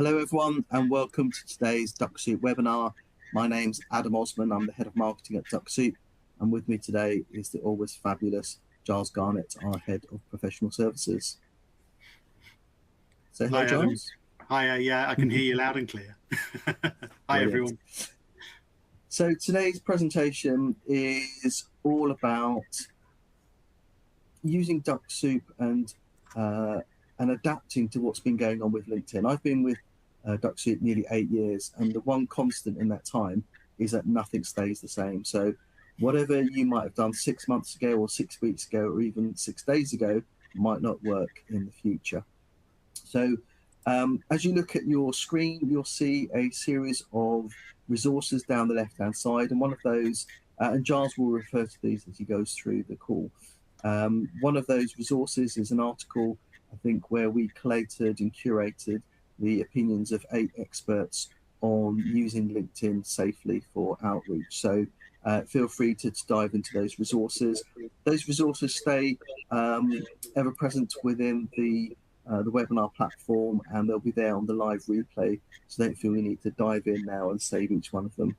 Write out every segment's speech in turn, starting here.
Hello everyone and welcome to today's Dux-Soup webinar. My name's Adam Osman, I'm the Head of Marketing at Dux-Soup, and with me today is the always fabulous Giles Garnett, our Head of Professional Services. Say hello, Giles. Hi, yeah, I can hear you loud and clear. Hi everyone. So today's presentation is all about using Dux-Soup and adapting to what's been going on with LinkedIn. I've been with Dux-Soup nearly 8 years, and the one constant in that time is that nothing stays the same. So whatever you might have done 6 months ago or 6 weeks ago or even 6 days ago might not work in the future. So as you look at your screen, you'll see a series of resources down the left-hand side, and one of those, and Giles will refer to these as he goes through the call. One of those resources is an article, I think, where we collated and curated the opinions of 8 experts on using LinkedIn safely for outreach. So feel free to dive into those resources. Those resources stay ever present within the webinar platform, and they'll be there on the live replay, so don't feel you need to dive in now and save each one of them.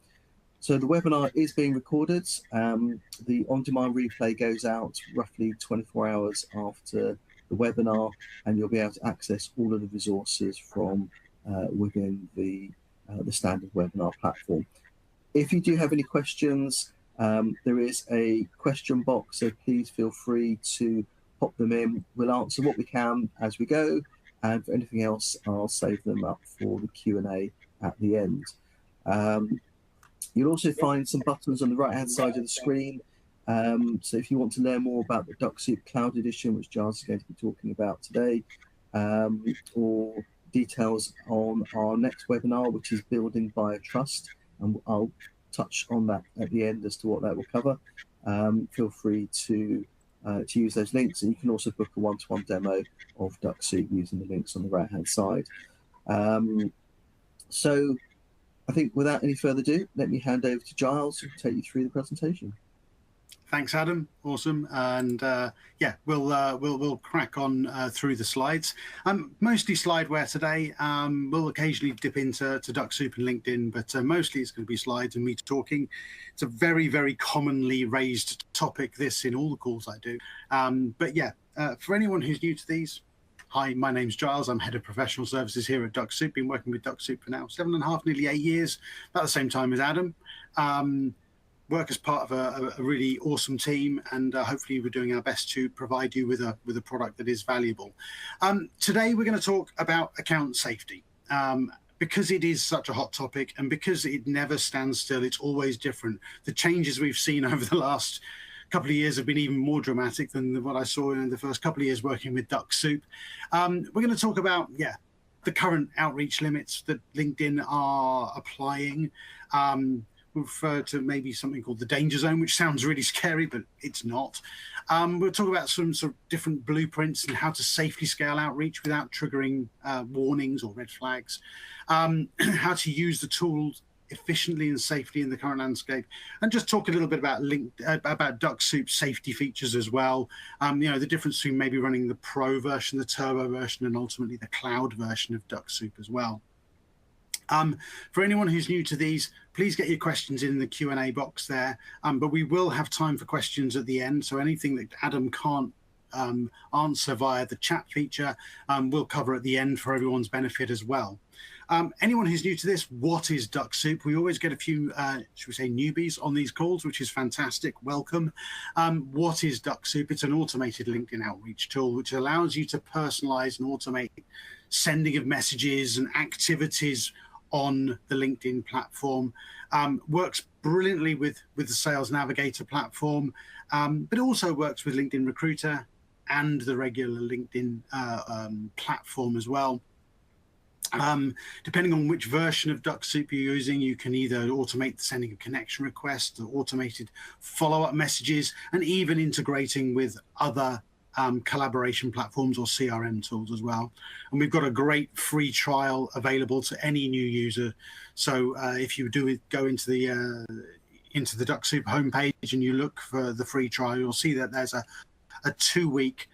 So the webinar is being recorded. The on-demand replay goes out roughly 24 hours after the webinar, and you'll be able to access all of the resources from within the standard webinar platform. If you do have any questions, there is a question box, so please feel free to pop them in. We'll answer what we can as we go, and for anything else, I'll save them up for the Q&A at the end. You'll also find some buttons on the right-hand side of the screen. So if you want to learn more about the Dux-Soup Cloud Edition, which Giles is going to be talking about today, or details on our next webinar, which is Building Buyer Trust, and I'll touch on that at the end as to what that will cover, feel free to use those links, and you can also book a one-to-one demo of Dux-Soup using the links on the right-hand side. So I think without any further ado, let me hand over to Giles who will take you through the presentation. Thanks, Adam. Awesome. And yeah, we'll crack on through the slides. Mostly slideware today. We'll occasionally dip into Dux-Soup and LinkedIn, but mostly it's going to be slides and me talking. It's a very, very commonly raised topic, this, in all the calls I do. But yeah, for anyone who's new to these, hi, my name's Giles. I'm Head of Professional Services here at Dux-Soup. Been working with Dux-Soup for now 7.5, nearly 8 years, about the same time as Adam. Work as part of a really awesome team, and hopefully we're doing our best to provide you with a product that is valuable. Today we're going to talk about account safety. Because it is such a hot topic, and because it never stands still, it's always different. The changes we've seen over the last couple of years have been even more dramatic than what I saw in the first couple of years working with Dux-Soup. We're going to talk about, yeah, the current outreach limits that LinkedIn are applying. We'll refer to maybe something called the danger zone, which sounds really scary, but it's not. We'll talk about some sort of different blueprints and how to safely scale outreach without triggering warnings or red flags, how to use the tools efficiently and safely in the current landscape, and just talk a little bit about Dux-Soup safety features as well. You know, the difference between maybe running the Pro version, the Turbo version, and ultimately the cloud version of Dux-Soup as well. For anyone who's new to these, please get your questions in the Q&A box there, but we will have time for questions at the end, so anything that Adam can't answer via the chat feature, we'll cover at the end for everyone's benefit as well. Anyone who's new to this, what is Dux-Soup? We always get a few, should we say, newbies on these calls, which is fantastic. Welcome. What is Dux-Soup? It's an automated LinkedIn outreach tool, which allows you to personalize and automate sending of messages and activities on the LinkedIn platform. Works brilliantly with the Sales Navigator platform, but also works with LinkedIn Recruiter and the regular LinkedIn platform as well. Depending on which version of Dux-Soup you're using, you can either automate the sending of connection requests, or automated follow-up messages, and even integrating with other collaboration platforms or CRM tools as well. And we've got a great free trial available to any new user. So if you do go into the Dux-Soup homepage and you look for the free trial, you'll see that there's a two-week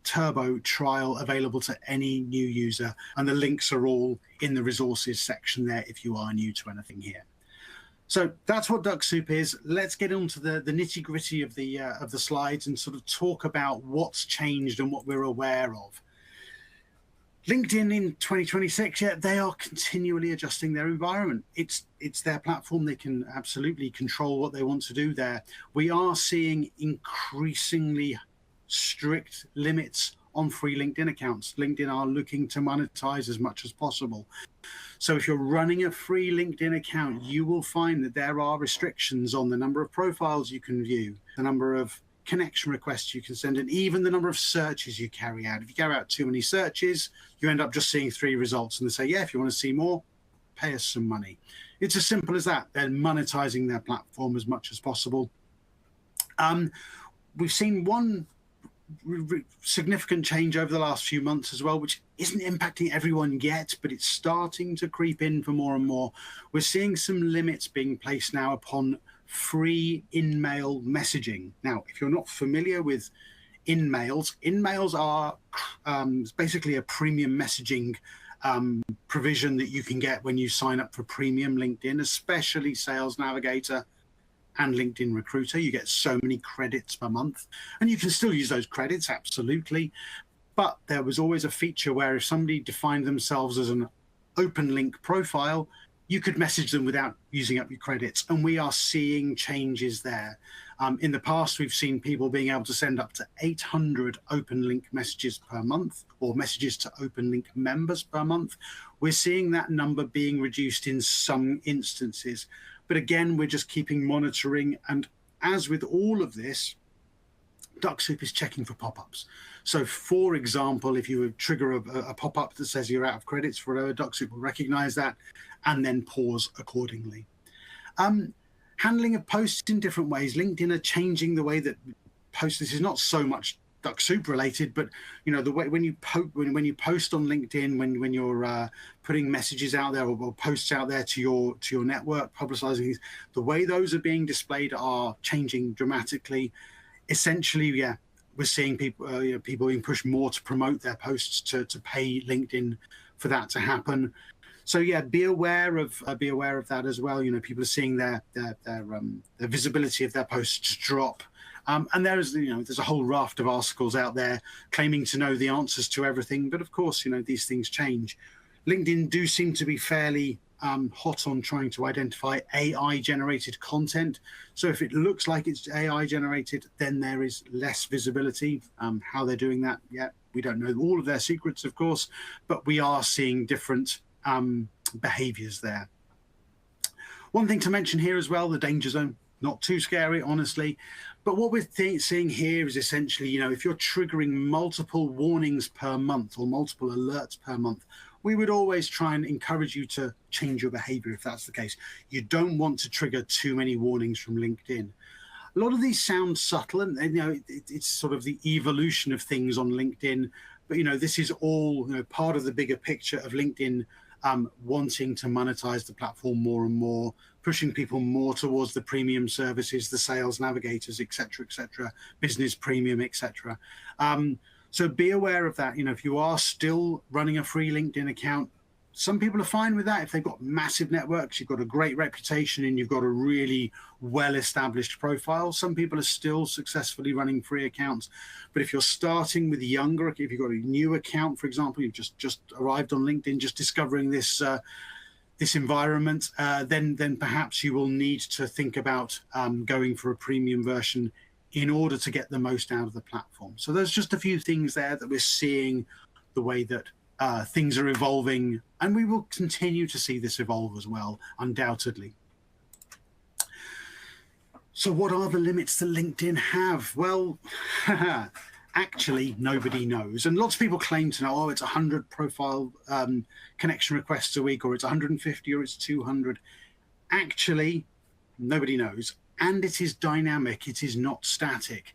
turbo trial available to any new user, and the links are all in the resources section there if you are new to anything here. So that's what Dux-Soup is. Let's get on to the nitty-gritty of the slides and sort of talk about what's changed and what we're aware of. LinkedIn in 2026, yeah, they are continually adjusting their environment. It's their platform. They can absolutely control what they want to do there. We are seeing increasingly strict limits on free LinkedIn accounts. LinkedIn are looking to monetize as much as possible. So if you're running a free LinkedIn account, you will find that there are restrictions on the number of profiles you can view, the number of connection requests you can send, and even the number of searches you carry out. If you carry out too many searches, you end up just seeing 3 results, and they say, yeah, if you want to see more, pay us some money. It's as simple as that. They're monetizing their platform as much as possible. We've seen one significant change over the last few months as well, which isn't impacting everyone yet, but it's starting to creep in for more and more. We're seeing some limits being placed now upon free in-mail messaging. Now, if you're not familiar with in-mails are basically a premium messaging provision that you can get when you sign up for premium LinkedIn, especially Sales Navigator and LinkedIn Recruiter. You get so many credits per month, and you can still use those credits, absolutely. But there was always a feature where if somebody defined themselves as an open link profile, you could message them without using up your credits. And we are seeing changes there. In the past, we've seen people being able to send up to 800 open link messages per month, or messages to open link members per month. We're seeing that number being reduced in some instances. But again, we're just keeping monitoring. And as with all of this, Dux-Soup is checking for pop-ups. So for example, if you would trigger a pop-up that says you're out of credits for whatever, Dux-Soup will recognize that and then pause accordingly. Handling of posts in different ways. LinkedIn are changing the way that posts. This is not so much Dux-Soup related, but you know, the way when you post on LinkedIn, when you're putting messages out there or posts out there to your network, publicizing these, the way those are being displayed are changing dramatically. Essentially, yeah, we're seeing people people being pushed more to promote their posts to pay LinkedIn for that to happen. So yeah, be aware of that as well. You know, people are seeing their visibility of their posts drop. And there's a whole raft of articles out there claiming to know the answers to everything, but of course, these things change. LinkedIn do seem to be fairly hot on trying to identify AI generated content. So if it looks like it's AI generated, then there is less visibility. How they're doing that, yeah, we don't know all of their secrets, of course, but we are seeing different behaviors there. One thing to mention here as well, the danger zone. Not too scary, honestly. But what we're seeing here is essentially, if you're triggering multiple warnings per month or multiple alerts per month, we would always try and encourage you to change your behavior if that's the case. You don't want to trigger too many warnings from LinkedIn. A lot of these sound subtle, and it's sort of the evolution of things on LinkedIn. But this is all part of the bigger picture of LinkedIn wanting to monetize the platform more and more, pushing people more towards the premium services, the sales navigators, etc., business premium, etc. So be aware of that. If you are still running a free LinkedIn account, some people are fine with that. If they've got massive networks, you've got a great reputation, and you've got a really well-established profile, some people are still successfully running free accounts. But if you're starting with younger, if you've got a new account, for example, you've just arrived on LinkedIn, just discovering this this environment, then perhaps you will need to think about going for a premium version in order to get the most out of the platform. So there's just a few things there that we're seeing the way that things are evolving, and we will continue to see this evolve as well, undoubtedly. So what are the limits that LinkedIn have? Well, actually, nobody knows. And lots of people claim to know, oh, it's 100 profile connection requests a week, or it's 150, or it's 200. Actually, nobody knows. And it is dynamic. It is not static.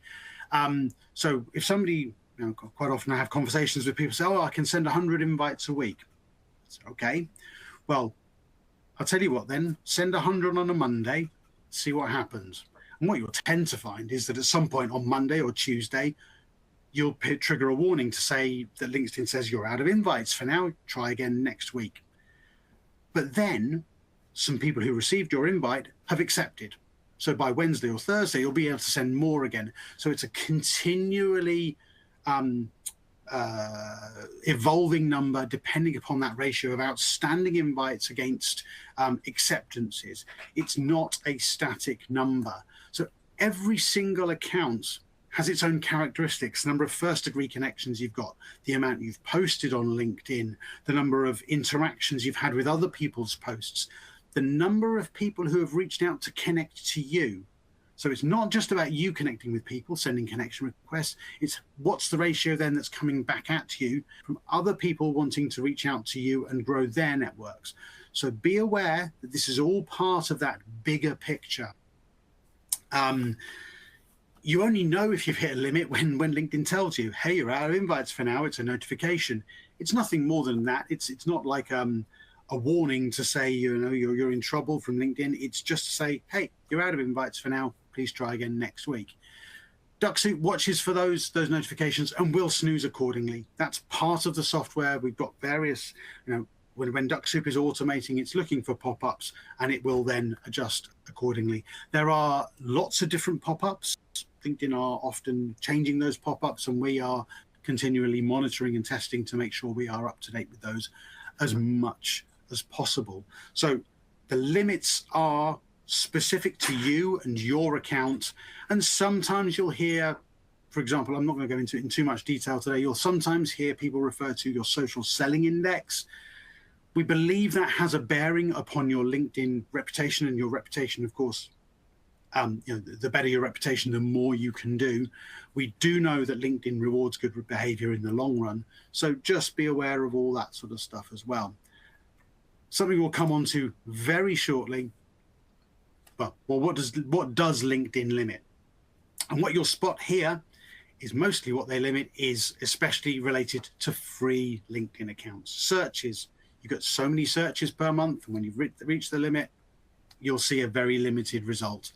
So if somebody, quite often I have conversations with people say, oh, I can send 100 invites a week. So, okay, well, I'll tell you what then, send 100 on a Monday, see what happens. And what you'll tend to find is that at some point on Monday or Tuesday, you'll trigger a warning to say that LinkedIn says you're out of invites for now, try again next week. But then some people who received your invite have accepted. So by Wednesday or Thursday, you'll be able to send more again. So it's a continually evolving number depending upon that ratio of outstanding invites against acceptances. It's not a static number. So every single account has its own characteristics, the number of first-degree connections you've got, the amount you've posted on LinkedIn, the number of interactions you've had with other people's posts, the number of people who have reached out to connect to you. So it's not just about you connecting with people, sending connection requests. It's what's the ratio then that's coming back at you from other people wanting to reach out to you and grow their networks. So be aware that this is all part of that bigger picture. You only know if you've hit a limit when LinkedIn tells you, hey, you're out of invites for now. It's a notification. It's nothing more than that. It's not like a warning to say, you're in trouble from LinkedIn. It's just to say, hey, you're out of invites for now. Please try again next week. Dux-Soup watches for those notifications and will snooze accordingly. That's part of the software. We've got various, when Dux-Soup is automating, it's looking for pop-ups and it will then adjust accordingly. There are lots of different pop-ups. LinkedIn are often changing those pop-ups, and we are continually monitoring and testing to make sure we are up to date with those as much as possible. So the limits are specific to you and your account, and sometimes you'll hear, for example, I'm not going to go into it in too much detail today, you'll sometimes hear people refer to your social selling index. We believe that has a bearing upon your LinkedIn reputation, and your reputation, of course, the better your reputation, the more you can do. We do know that LinkedIn rewards good behavior in the long run. So just be aware of all that sort of stuff as well. Something we'll come on to very shortly. Well, what does LinkedIn limit? And what you'll spot here is mostly what they limit is especially related to free LinkedIn accounts. Searches, you've got so many searches per month, and when you've reached the limit, you'll see a very limited result.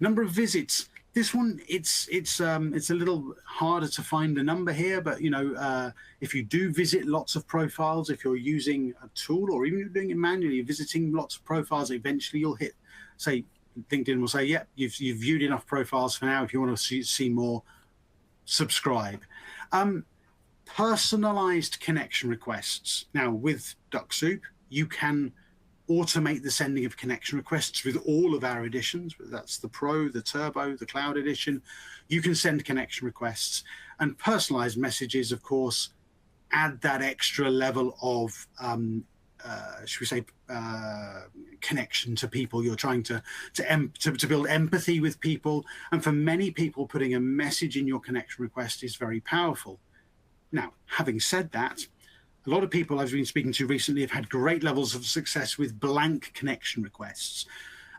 Number of visits. This one, it's a little harder to find a number here, but if you do visit lots of profiles, if you're using a tool or even you're doing it manually, visiting lots of profiles, eventually you'll hit, say, LinkedIn will say, yep, you've viewed enough profiles for now. If you want to see more, subscribe. Personalized connection requests. Now with Dux-Soup, you can automate the sending of connection requests with all of our editions, whether that's the Pro, the Turbo, the Cloud edition. You can send connection requests, and personalized messages, of course, add that extra level of, should we say, connection to people. You're trying to build empathy with people. And for many people, putting a message in your connection request is very powerful. Now, having said that, a lot of people I've been speaking to recently have had great levels of success with blank connection requests.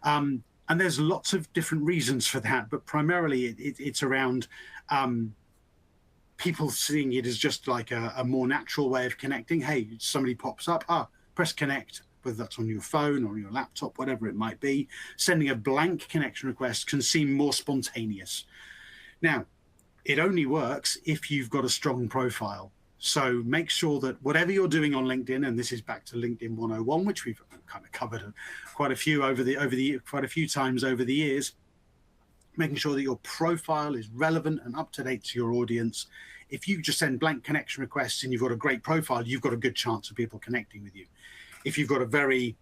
And there's lots of different reasons for that, but primarily it's around people seeing it as just like a more natural way of connecting. Hey, somebody pops up, press connect, whether that's on your phone or your laptop, whatever it might be. Sending a blank connection request can seem more spontaneous. Now, it only works if you've got a strong profile. So make sure that whatever you're doing on LinkedIn, and this is back to LinkedIn 101, which we've kind of covered quite a few times over the years, making sure that your profile is relevant and up to date to your audience. If you just send blank connection requests and you've got a great profile, you've got a good chance of people connecting with you. If you've got a very,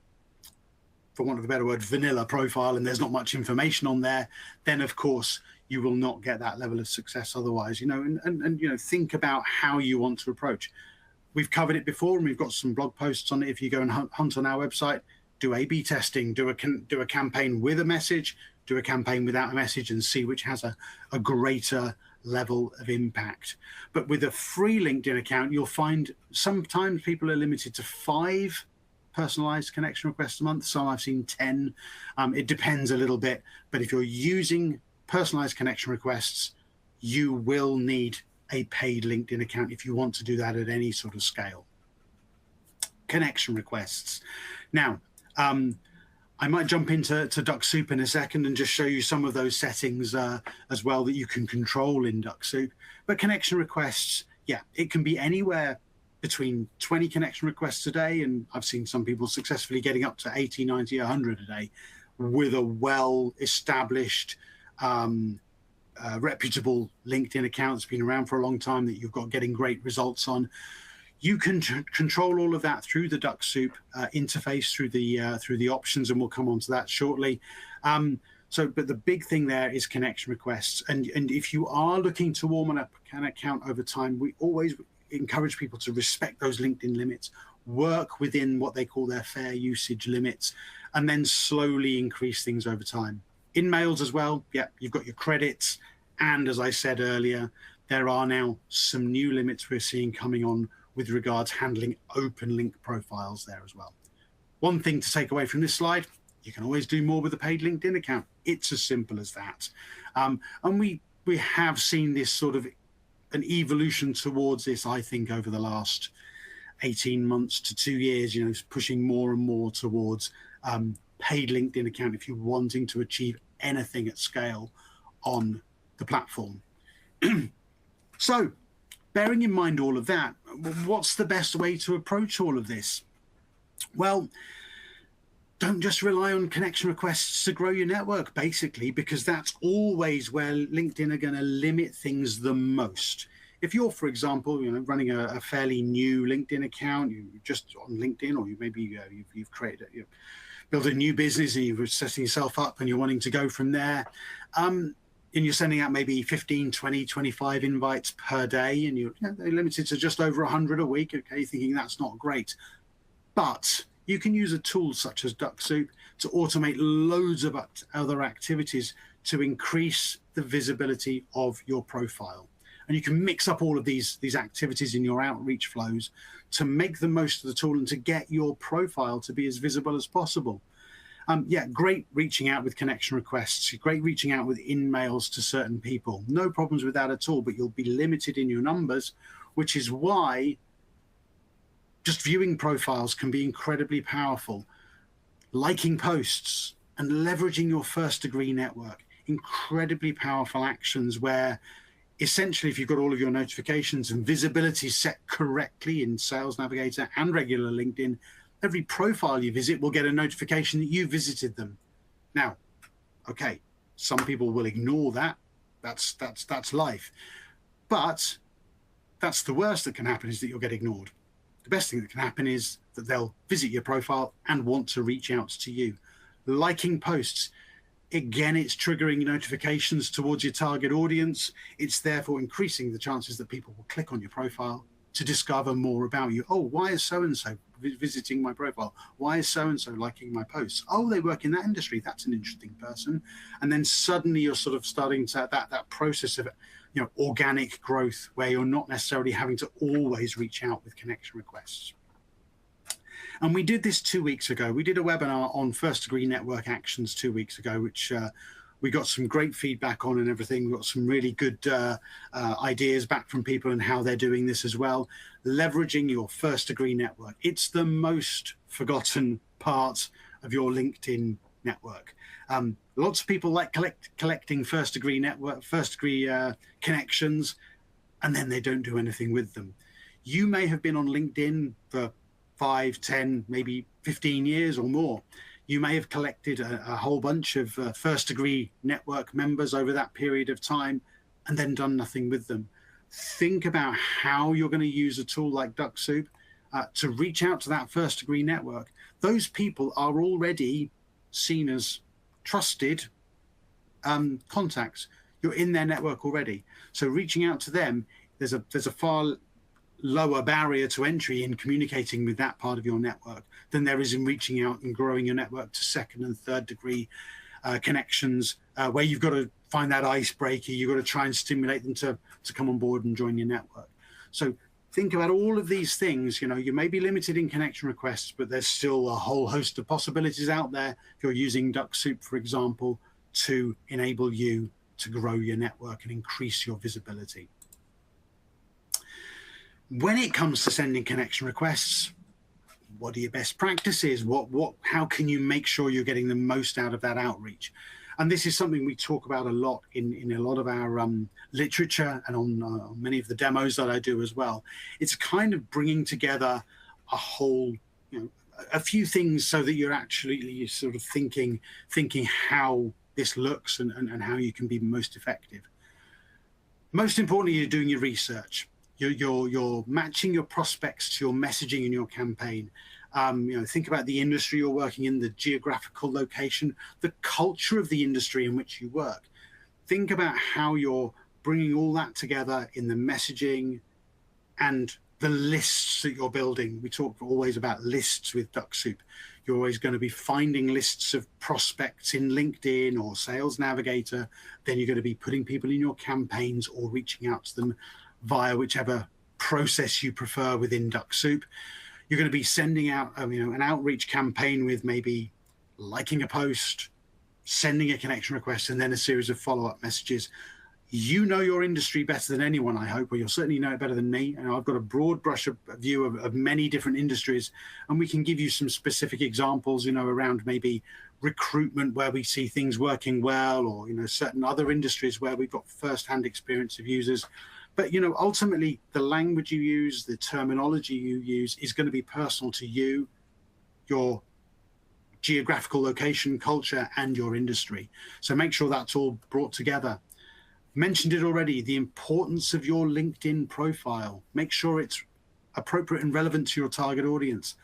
for want of a better word, vanilla profile and there's not much information on there, then of course you will not get that level of success otherwise, and think about how you want to approach. We've covered it before, and we've got some blog posts on it. If you go and hunt on our website, do A/B testing, do a campaign with a message, do a campaign without a message, and see which has a greater level of impact. But with a free LinkedIn account, you'll find sometimes people are limited to 5 personalized connection requests a month. Some I've seen 10. It depends a little bit, but if you're using personalized connection requests, you will need a paid LinkedIn account if you want to do that at any sort of scale. Connection requests. Now, I might jump into Dux-Soup in a second and just show you some of those settings as well that you can control in Dux-Soup. But connection requests, yeah, it can be anywhere between 20 connection requests a day, and I've seen some people successfully getting up to 80, 90, 100 a day with a well-established, reputable LinkedIn account that's been around for a long time that you've got getting great results on. You can control all of that through the Dux-Soup interface, through the options, and we'll come on to that shortly. But the big thing there is connection requests, and if you are looking to warm up an account over time, we always encourage people to respect those LinkedIn limits, work within what they call their fair usage limits, and then slowly increase things over time. In mails as well, yeah, you've got your credits, and as I said earlier, there are now some new limits we're seeing coming on with regards handling open link profiles there as well. One thing to take away from this slide, you can always do more with a paid LinkedIn account. It's as simple as that. And we have seen this sort of an evolution towards this, I think, over the last 18 months to 2 years, pushing more and more towards paid LinkedIn account if you're wanting to achieve anything at scale on the platform. So, bearing in mind all of that, what's the best way to approach all of this? Well, don't just rely on connection requests to grow your network, basically, because that's always where LinkedIn are going to limit things the most. If you're, for example, running a fairly new LinkedIn account, you're just on LinkedIn, or you've created, built a new business and you're setting yourself up and you're wanting to go from there, and you're sending out maybe 15, 20, 25 invites per day, and they're limited to just over 100 a week. Okay, thinking that's not great, but you can use a tool such as Dux-Soup to automate loads of other activities to increase the visibility of your profile. And you can mix up all of these activities in your outreach flows to make the most of the tool and to get your profile to be as visible as possible. Yeah, great reaching out with connection requests, great reaching out with in-mails to certain people. No problems with that at all, but you'll be limited in your numbers, which is why just viewing profiles can be incredibly powerful. Liking posts and leveraging your first degree network, incredibly powerful actions where essentially if you've got all of your notifications and visibility set correctly in Sales Navigator and regular LinkedIn, every profile you visit will get a notification that you visited them. Now, okay, some people will ignore that. That's life. But that's the worst that can happen, is that you'll get ignored. The best thing that can happen is that they'll visit your profile and want to reach out to you. Liking posts, again, it's triggering notifications towards your target audience. It's therefore increasing the chances that people will click on your profile to discover more about you. Oh, why is so-and-so visiting my profile? Why is so-and-so liking my posts? Oh, they work in that industry. That's an interesting person. And then suddenly you're sort of starting to that process of organic growth where you're not necessarily having to always reach out with connection requests. And we did this 2 weeks ago. We did a webinar on first degree network actions 2 weeks ago, which we got some great feedback on and everything. We got some really good ideas back from people and how they're doing this as well. Leveraging your first degree network. It's the most forgotten part of your LinkedIn network. Lots of people like collecting first degree connections, and then they don't do anything with them. You may have been on LinkedIn for 5, 10, maybe 15 years or more. You may have collected a whole bunch of first degree network members over that period of time and then done nothing with them. Think about how you're going to use a tool like Dux-Soup to reach out to that first degree network. Those people are already seen as trusted contacts. You're in their network already. So reaching out to them, there's a far lower barrier to entry in communicating with that part of your network than there is in reaching out and growing your network to second and third degree connections, where you've got to find that icebreaker. You've got to try and stimulate them to come on board and join your network. So think about all of these things. You may be limited in connection requests, but there's still a whole host of possibilities out there if you're using Dux-Soup, for example, to enable you to grow your network and increase your visibility. When it comes to sending connection requests, what are your best practices? How can you make sure you're getting the most out of that outreach? And this is something we talk about a lot in a lot of our literature and on many of the demos that I do as well. It's kind of bringing together a whole, a few things so that you're actually sort of thinking how this looks and how you can be most effective. Most importantly, you're doing your research. You're matching your prospects to your messaging in your campaign. Think about the industry you're working in, the geographical location, the culture of the industry in which you work. Think about how you're bringing all that together in the messaging and the lists that you're building. We talk always about lists with Dux-Soup. You're always going to be finding lists of prospects in LinkedIn or Sales Navigator. Then you're going to be putting people in your campaigns or reaching out to them via whichever process you prefer within Dux-Soup. You're going to be sending out an outreach campaign with maybe liking a post, sending a connection request, and then a series of follow-up messages. You know your industry better than anyone, I hope, or you'll certainly know it better than me. And I've got a broad brush view of many different industries, and we can give you some specific examples, around maybe recruitment where we see things working well, or certain other industries where we've got first-hand experience of users. But ultimately, the language you use, the terminology you use is going to be personal to you, your geographical location, culture, and your industry. So make sure that's all brought together. Mentioned it already, the importance of your LinkedIn profile. Make sure it's appropriate and relevant to your target audience.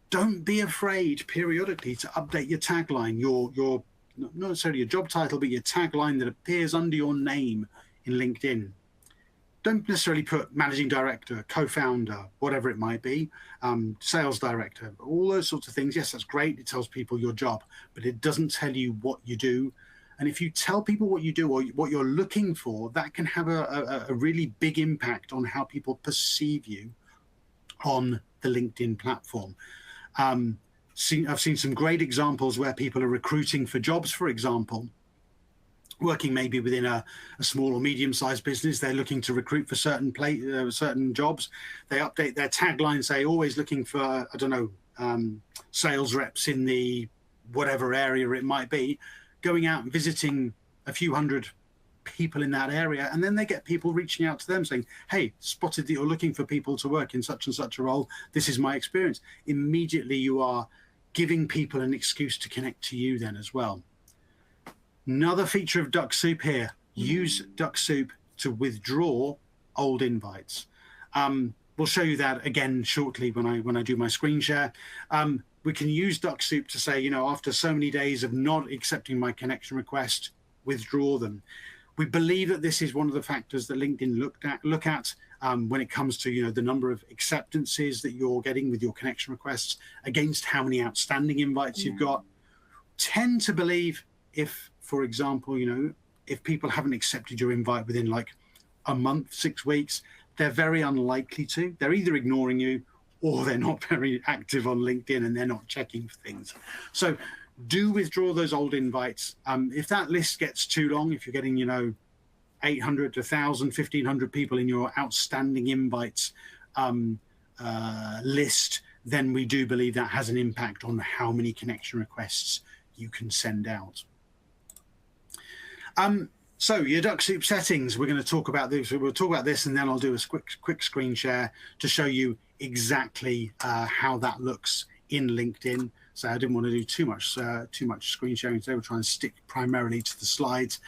Don't be afraid periodically to update your tagline, your not necessarily your job title, but your tagline that appears under your name in LinkedIn. Don't necessarily put managing director, co-founder, whatever it might be, sales director, all those sorts of things. Yes, that's great. It tells people your job, but it doesn't tell you what you do. And if you tell people what you do or what you're looking for, that can have a really big impact on how people perceive you on the LinkedIn platform. I've seen some great examples where people are recruiting for jobs, for example, working maybe within a small or medium-sized business. They're looking to recruit for certain jobs. They update their tagline, say, always looking for, sales reps in the whatever area it might be, going out and visiting a few hundred people in that area. And then they get people reaching out to them saying, hey, spotted that you're looking for people to work in such and such a role. This is my experience. Immediately you are giving people an excuse to connect to you then as well. Another feature of Dux-Soup here, use Dux-Soup to withdraw old invites. We'll show you that again shortly when I do my screen share. We can use Dux-Soup to say, after so many days of not accepting my connection request, withdraw them. We believe that this is one of the factors that LinkedIn look at when it comes to the number of acceptances that you're getting with your connection requests against how many outstanding invites you've got. Tend to believe if, for example, if people haven't accepted your invite within like a month, 6 weeks, they're very unlikely to. They're either ignoring you or they're not very active on LinkedIn and they're not checking for things. So do withdraw those old invites. If that list gets too long, if you're getting, 800 to 1,000, 1,500 people in your outstanding invites list, then we do believe that has an impact on how many connection requests you can send out. So your Dux-Soup settings, we're going to talk about this. We'll talk about this and then I'll do a quick screen share to show you exactly how that looks in LinkedIn. So I didn't want to do too much screen sharing today. We'll try and stick primarily to the slides.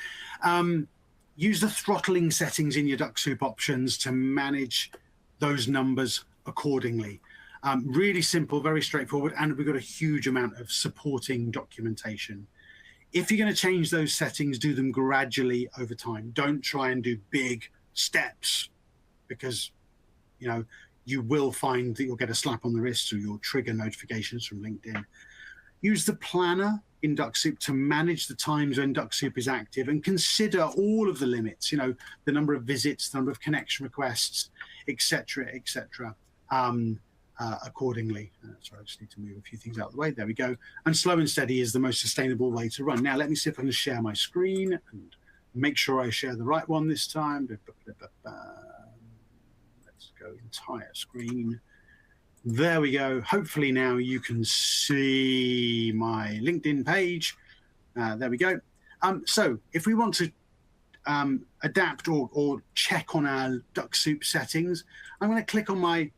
Use the throttling settings in your Dux-Soup options to manage those numbers accordingly. Really simple, very straightforward, and we've got a huge amount of supporting documentation. If you're going to change those settings, do them gradually over time. Don't try and do big steps because, you will find that you'll get a slap on the wrist or you'll trigger notifications from LinkedIn. Use the planner in Dux-Soup to manage the times when Dux-Soup is active and consider all of the limits, the number of visits, the number of connection requests, etc., accordingly. Sorry, I just need to move a few things out of the way. There we go. And slow and steady is the most sustainable way to run. Now, let me see if I can share my screen and make sure I share the right one this time. Let's go entire screen. There we go. Hopefully now you can see my LinkedIn page. There we go. So if we want to adapt or check on our Dux-Soup settings, I'm going to click on my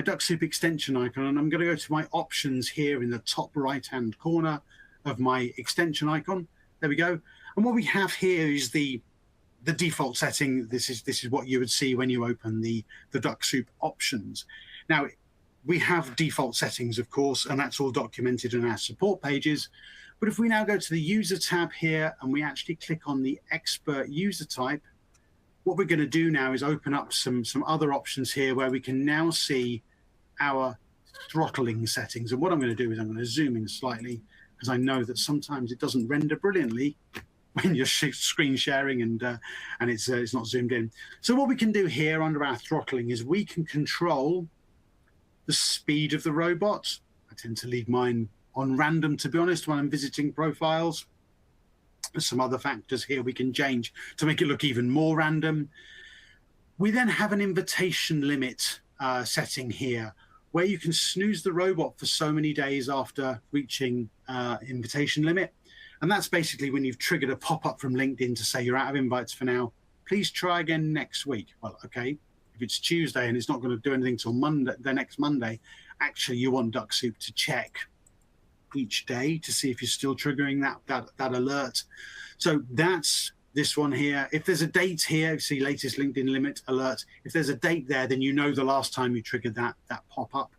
Dux-Soup extension icon, and I'm going to go to my options here in the top right-hand corner of my extension icon. There we go. And what we have here is the default setting. This is what you would see when you open the Dux-Soup options. Now, we have default settings, of course, and that's all documented in our support pages. But if we now go to the user tab here and we actually click on the expert user type, what we're going to do now is open up some other options here where we can now see our throttling settings. And what I'm going to do is I'm going to zoom in slightly, because I know that sometimes it doesn't render brilliantly when you're screen sharing and it's not zoomed in. So what we can do here under our throttling is we can control the speed of the robot. I tend to leave mine on random, to be honest, when I'm visiting profiles. There's some other factors here we can change to make it look even more random. We then have an invitation limit setting here, where you can snooze the robot for so many days after reaching invitation limit. And that's basically when you've triggered a pop-up from LinkedIn to say you're out of invites for now. Please try again next week. Well, okay. If it's Tuesday and it's not going to do anything till Monday, the next Monday, actually you want Dux-Soup to check each day to see if you're still triggering that alert. So that's this one here. If there's a date here, see latest LinkedIn limit alert. If there's a date there, then you know the last time you triggered that pop-up.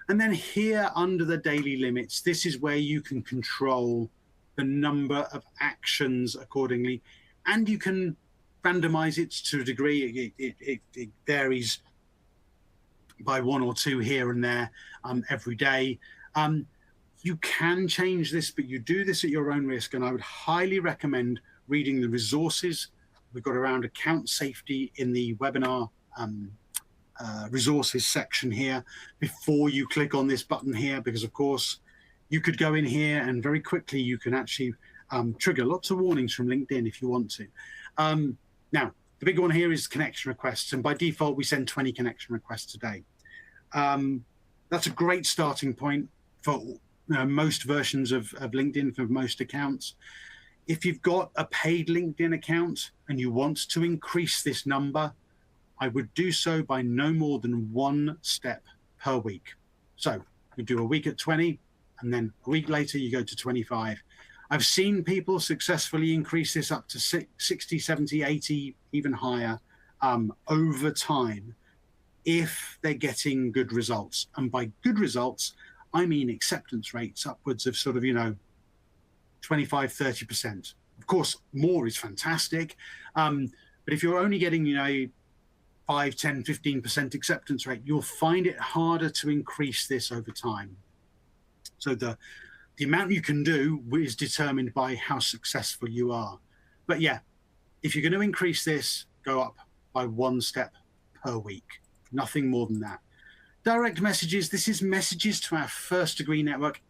And then here under the daily limits, this is where you can control the number of actions accordingly, and you can randomize it to a degree. It varies by 1 or 2 here and there every day. You can change this, but you do this at your own risk, and I would highly recommend reading the resources we've got around account safety in the webinar resources section here before you click on this button here, because of course you could go in here and very quickly you can actually trigger lots of warnings from LinkedIn if you want to. Now, the big one here is connection requests, and by default we send 20 connection requests a day. That's a great starting point for most versions of LinkedIn, for most accounts. If you've got a paid LinkedIn account and you want to increase this number, I would do so by no more than 1 step per week. So you do a week at 20, and then a week later you go to 25. I've seen people successfully increase this up to 60, 70, 80, even higher over time if they're getting good results. And by good results, I mean acceptance rates upwards of sort of, 25, 30%. Of course, more is fantastic. But if you're only getting, 5, 10, 15% acceptance rate, you'll find it harder to increase this over time. So the amount you can do is determined by how successful you are. But yeah, if you're going to increase this, go up by 1 step per week, nothing more than that. Direct messages, this is messages to our first degree network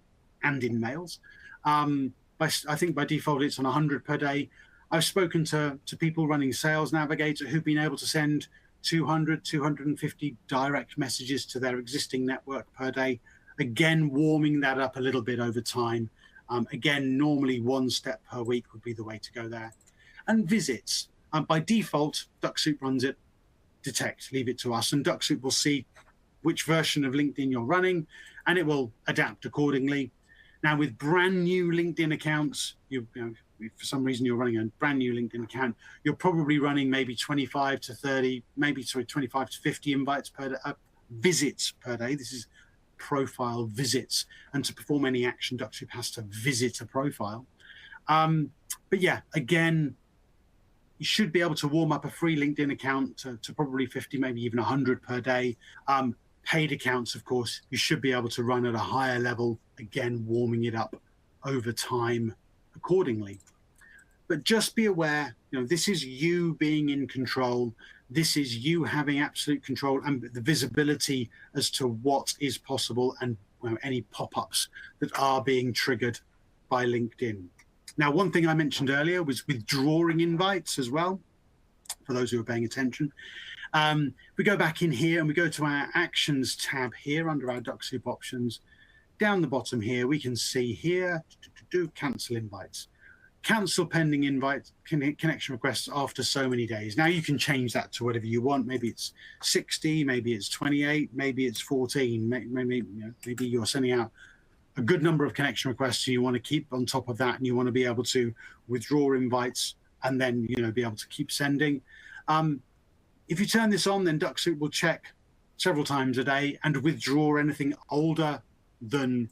and in mails. I think by default it's on 100 per day. I've spoken to people running Sales Navigator who've been able to send 200, 250 direct messages to their existing network per day. Again, warming that up a little bit over time. Again, normally 1 step per week would be the way to go there. And visits. By default, Dux-Soup runs it, detect, leave it to us, and Dux-Soup will see which version of LinkedIn you're running, and it will adapt accordingly. Now, with brand new LinkedIn accounts, if for some reason you're running a brand new LinkedIn account, you're probably running maybe 25 to 30, maybe 25 to 50 invites per day, visits per day. This is profile visits, and to perform any action, Dux-Soup has to visit a profile. But yeah, again, you should be able to warm up a free LinkedIn account to probably 50, maybe even 100 per day. Paid accounts, of course, you should be able to run at a higher level, again, warming it up over time accordingly. But just be aware, this is you being in control. This is you having absolute control and the visibility as to what is possible and any pop-ups that are being triggered by LinkedIn. Now, one thing I mentioned earlier was withdrawing invites as well, for those who are paying attention. We go back in here and we go to our Actions tab here under our Dux-Soup options. Down the bottom here, we can see here, cancel invites. cancel pending invite connection requests after so many days. Now you can change that to whatever you want. Maybe it's 60, maybe it's 28, maybe it's 14. Maybe you're sending out a good number of connection requests and you want to keep on top of that, and you want to be able to withdraw invites and then be able to keep sending. If you turn this on, then Dux-Soup will check several times a day and withdraw anything older than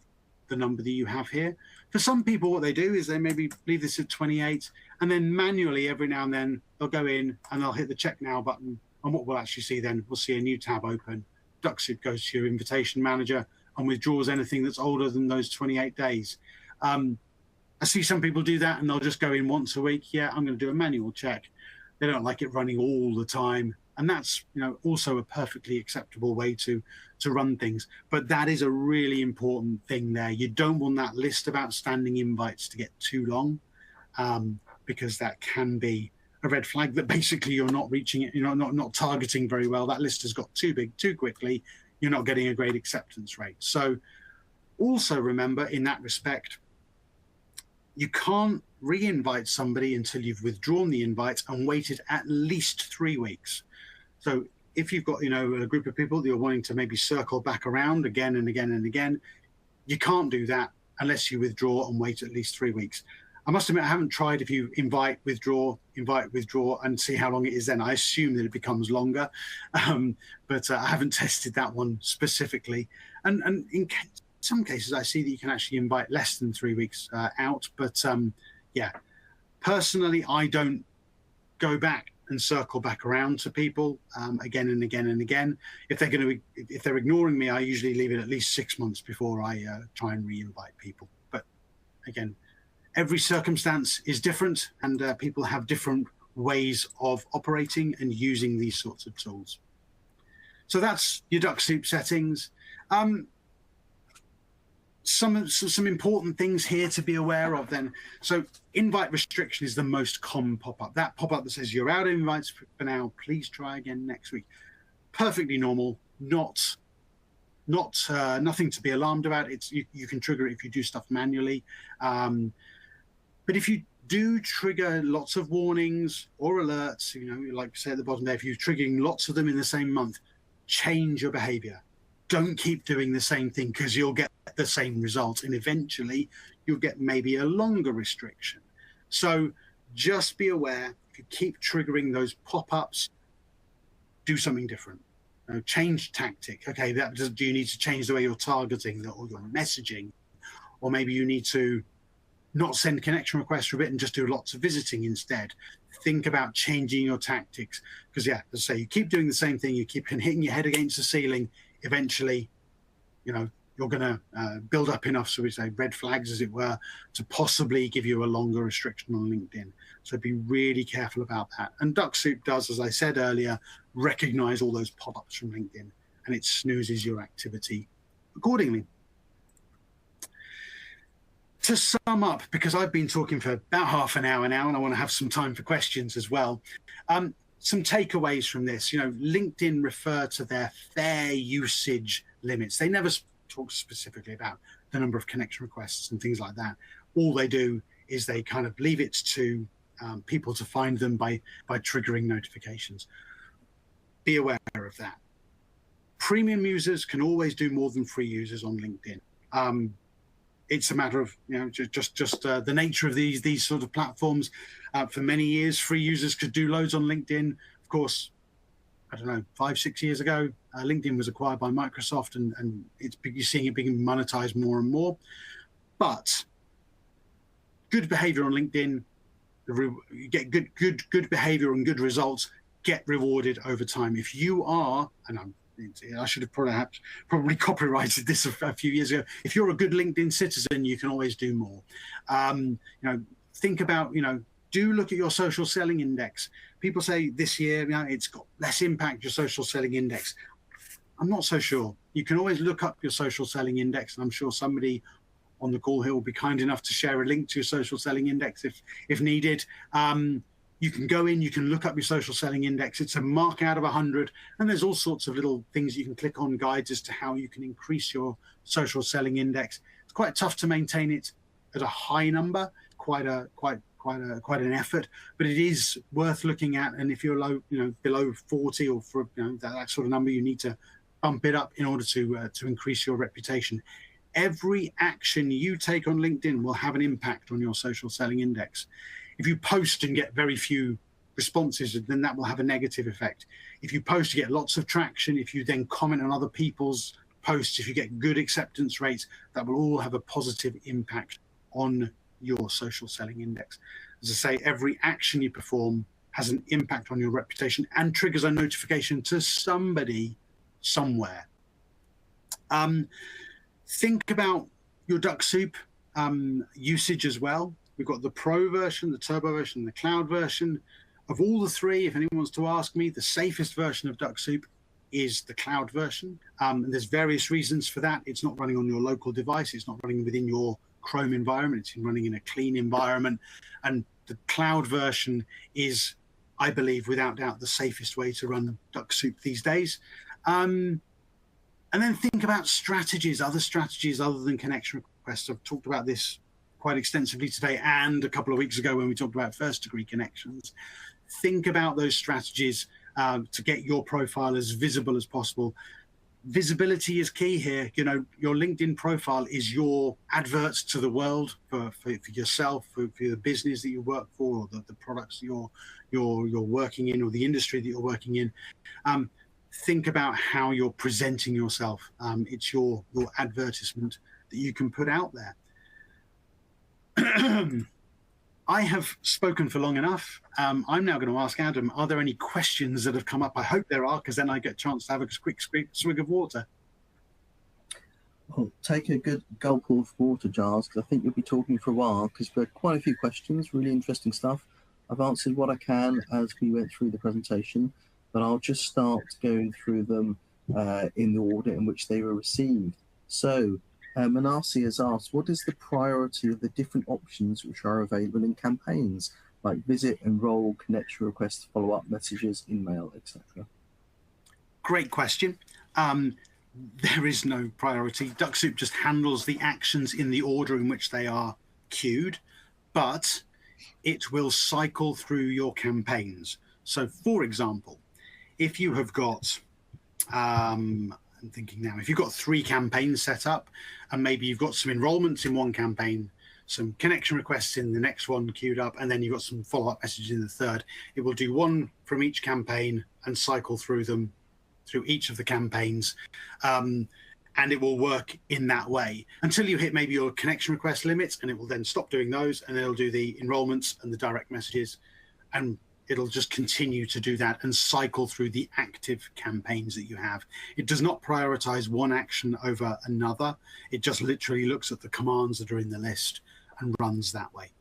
the number that you have here. For some people, what they do is they maybe leave this at 28, and then manually every now and then they'll go in and they'll hit the check now button. And what we'll actually see then, we'll see a new tab open. Dux-Soup goes to your invitation manager and withdraws anything that's older than those 28 days. I see some people do that and they'll just go in once a week. Yeah, I'm going to do a manual check. They don't like it running all the time. And that's also a perfectly acceptable way to run things. But that is a really important thing there. You don't want that list of outstanding invites to get too long, because that can be a red flag that basically you're not reaching it, not targeting very well. That list has got too big too quickly. You're not getting a great acceptance rate. So also remember, in that respect, you can't re-invite somebody until you've withdrawn the invite and waited at least 3 weeks. So if you've got, a group of people that you're wanting to maybe circle back around again and again and again, you can't do that unless you withdraw and wait at least 3 weeks. I must admit, I haven't tried if you invite, withdraw, and see how long it is then. I assume that it becomes longer, but I haven't tested that one specifically. And in some cases, I see that you can actually invite less than 3 weeks out. But yeah, personally, I don't go back and circle back around to people again and again and again. If they're ignoring me, I usually leave it at least 6 months before I try and re-invite people. But again, every circumstance is different, and people have different ways of operating and using these sorts of tools. So that's your Dux-Soup settings. Some important things here to be aware of then. So invite restriction is the most common pop-up. That pop-up that says you're out of invites for now, please try again next week. Perfectly normal, nothing to be alarmed about. You can trigger it if you do stuff manually. But if you do trigger lots of warnings or alerts, like I say at the bottom there, if you're triggering lots of them in the same month, change your behavior. Don't keep doing the same thing, because you'll get the same result, and eventually you'll get maybe a longer restriction. So just be aware, if you keep triggering those pop-ups, do something different. Change tactic. Okay, do you need to change the way you're targeting or your messaging? Or maybe you need to not send connection requests for a bit and just do lots of visiting instead. Think about changing your tactics, because yeah, as I say, you keep doing the same thing, you keep hitting your head against the ceiling. Eventually, you're going to build up enough, so we say, red flags, as it were, to possibly give you a longer restriction on LinkedIn. So be really careful about that. And Dux-Soup does, as I said earlier, recognize all those pop-ups from LinkedIn, and it snoozes your activity accordingly. To sum up, because I've been talking for about half an hour now, and I want to have some time for questions as well. Some takeaways from this, LinkedIn refer to their fair usage limits. They never talk specifically about the number of connection requests and things like that. All they do is they kind of leave it to people to find them by triggering notifications. Be aware of that. Premium users can always do more than free users on LinkedIn. It's a matter of just the nature of these sort of platforms. For many years, free users could do loads on LinkedIn. Of course, I don't know, 5-6 years ago, LinkedIn was acquired by Microsoft, and you're seeing it being monetized more and more. But good behavior on LinkedIn, you get good behavior and good results get rewarded over time. If you are, and I should have probably copyrighted this a few years ago. If you're a good LinkedIn citizen, you can always do more. Think about, do look at your social selling index. People say this year, it's got less impact, your social selling index. I'm not so sure. You can always look up your social selling index, and I'm sure somebody on the call here will be kind enough to share a link to your social selling index if needed. You can go in, you can look up your social selling index. It's a mark out of 100, and there's all sorts of little things you can click on, guides as to how you can increase your social selling index. It's quite tough to maintain it at a high number, quite quite an effort, but it is worth looking at. And if you're low, below 40 or for that sort of number, you need to bump it up in order to increase your reputation. Every action you take on LinkedIn will have an impact on your social selling index. If you post and get very few responses, then that will have a negative effect. If you post, you get lots of traction. If you then comment on other people's posts, if you get good acceptance rates, that will all have a positive impact on your social selling index. As I say, every action you perform has an impact on your reputation and triggers a notification to somebody somewhere. Think about your Dux-Soup usage as well. We've got the Pro version, the Turbo version, the Cloud version. Of all the three, if anyone wants to ask me, the safest version of Dux-Soup is the Cloud version. And there's various reasons for that. It's not running on your local device. It's not running within your Chrome environment. It's running in a clean environment. And the Cloud version is, I believe, without doubt, the safest way to run Dux-Soup these days. And then think about strategies, other strategies other than connection requests. I've talked about this quite extensively today and a couple of weeks ago when we talked about first-degree connections. Think about those strategies to get your profile as visible as possible. Visibility is key here. Your LinkedIn profile is your adverts to the world for yourself, for the business that you work for, or the products you're working in, or the industry that you're working in. Think about how you're presenting yourself. It's your advertisement that you can put out there. I have spoken for long enough. I'm now going to ask Adam, are there any questions that have come up? I hope there are, because then I get a chance to have a quick swig of water. Well, take a good gulp of water, Giles, because I think you'll be talking for a while, because we've had quite a few questions, really interesting stuff. I've answered what I can as we went through the presentation, but I'll just start going through them in the order in which they were received. So, Manasi has asked, what is the priority of the different options which are available in campaigns, like visit, enroll, connection requests, follow-up messages, email, etc.? Great question. There is no priority. Dux-Soup just handles the actions in the order in which they are queued, but it will cycle through your campaigns. So, for example, if you have got I'm thinking now, if you've got 3 campaigns set up and maybe you've got some enrollments in one campaign, some connection requests in the next one queued up, and then you've got some follow-up messages in the third, it will do one from each campaign and cycle through them, through each of the campaigns. And it will work in that way until you hit maybe your connection request limits, and it will then stop doing those, and it'll do the enrollments and the direct messages, and it'll just continue to do that and cycle through the active campaigns that you have. It does not prioritize one action over another. It just literally looks at the commands that are in the list and runs that way.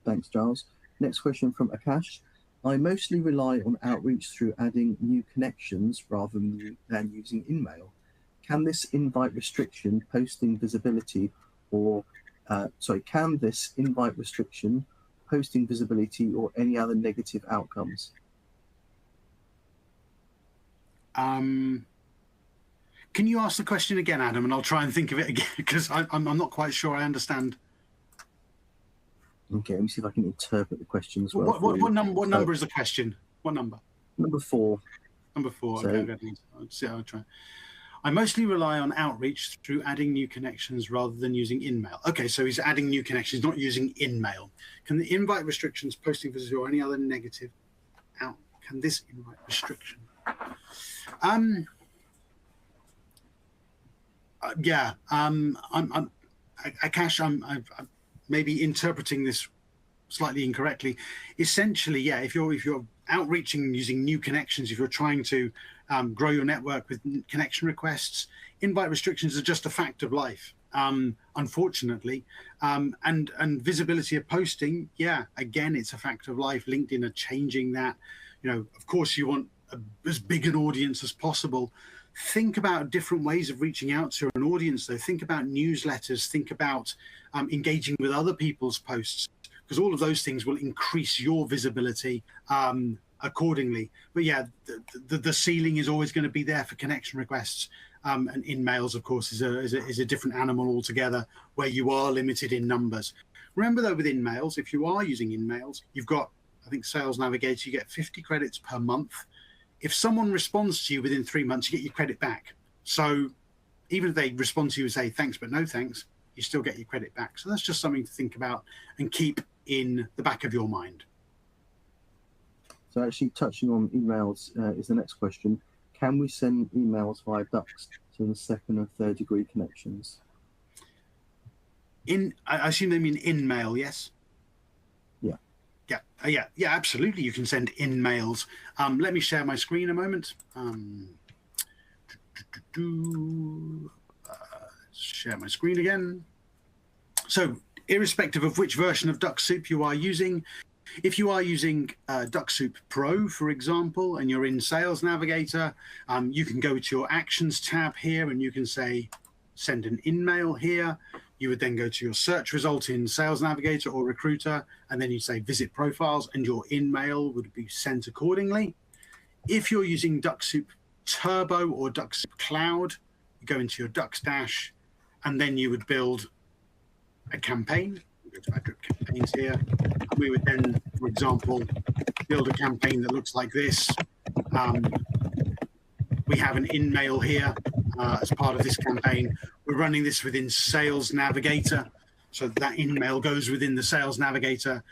Thanks, Giles. Next question from Akash. I mostly rely on outreach through adding new connections rather than using InMail. Can this invite restriction posting visibility or, can this invite restriction posting visibility or any other negative outcomes? Can you ask the question again, Adam, and I'll try and think of it again, because I'm not quite sure I understand. Okay, let me see if I can interpret the question as well. What number is the question? What number? Number 4. Number 4. So, okay, I'll try. I mostly rely on outreach through adding new connections rather than using InMail. Okay, so he's adding new connections, not using InMail. Can the invite restrictions, posting visibility, or any other negative out? Can this invite restriction? Akash, I'm maybe interpreting this slightly incorrectly. Essentially, yeah, if you're outreaching using new connections, if you're trying to grow your network with connection requests, invite restrictions are just a fact of life, unfortunately. And visibility of posting, yeah, again, it's a fact of life. LinkedIn are changing that. Of course, you want as big an audience as possible. Think about different ways of reaching out to an audience, though. Think about newsletters. Think about engaging with other people's posts, because all of those things will increase your visibility accordingly. But yeah, the ceiling is always going to be there for connection requests. And InMails, of course, is a different animal altogether, where you are limited in numbers. Remember though, with InMails, if you are using InMails, you've got, I think, Sales Navigator, you get 50 credits per month. If someone responds to you within 3 months, you get your credit back. So even if they respond to you and say thanks but no thanks, you still get your credit back. So that's just something to think about and keep in the back of your mind. So actually touching on emails is the next question. Can we send emails via Dux to the second and third degree connections? I assume they mean InMail, yes? Yeah. Yeah, absolutely. You can send InMails. Let me share my screen a moment. Share my screen again. So irrespective of which version of Dux-Soup you are using, if you are using Dux-Soup Pro, for example, and you're in Sales Navigator, you can go to your Actions tab here and you can say, send an InMail here. You would then go to your search result in Sales Navigator or Recruiter, and then you say visit profiles, and your InMail would be sent accordingly. If you're using Dux-Soup Turbo or Dux-Soup Cloud, you go into your Dux Dash, and then you would build a campaign. Go to our drip campaigns here, and we would then, for example, build a campaign that looks like this. We have an InMail here as part of this campaign. We're running this within Sales Navigator, so that InMail goes within the Sales Navigator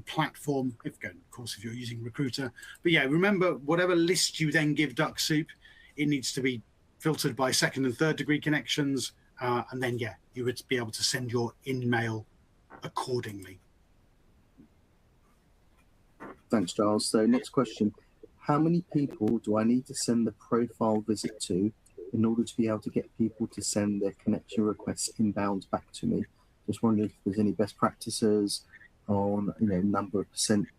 platform, of course, if you're using Recruiter. But yeah, remember, whatever list you then give Dux-Soup, it needs to be filtered by second and third degree connections, and then, yeah, you would be able to send your InMail accordingly. Thanks, Giles. So next question. How many people do I need to send the profile visit to in order to be able to get people to send their connection requests inbound back to me? Just wondering if there's any best practices on, number of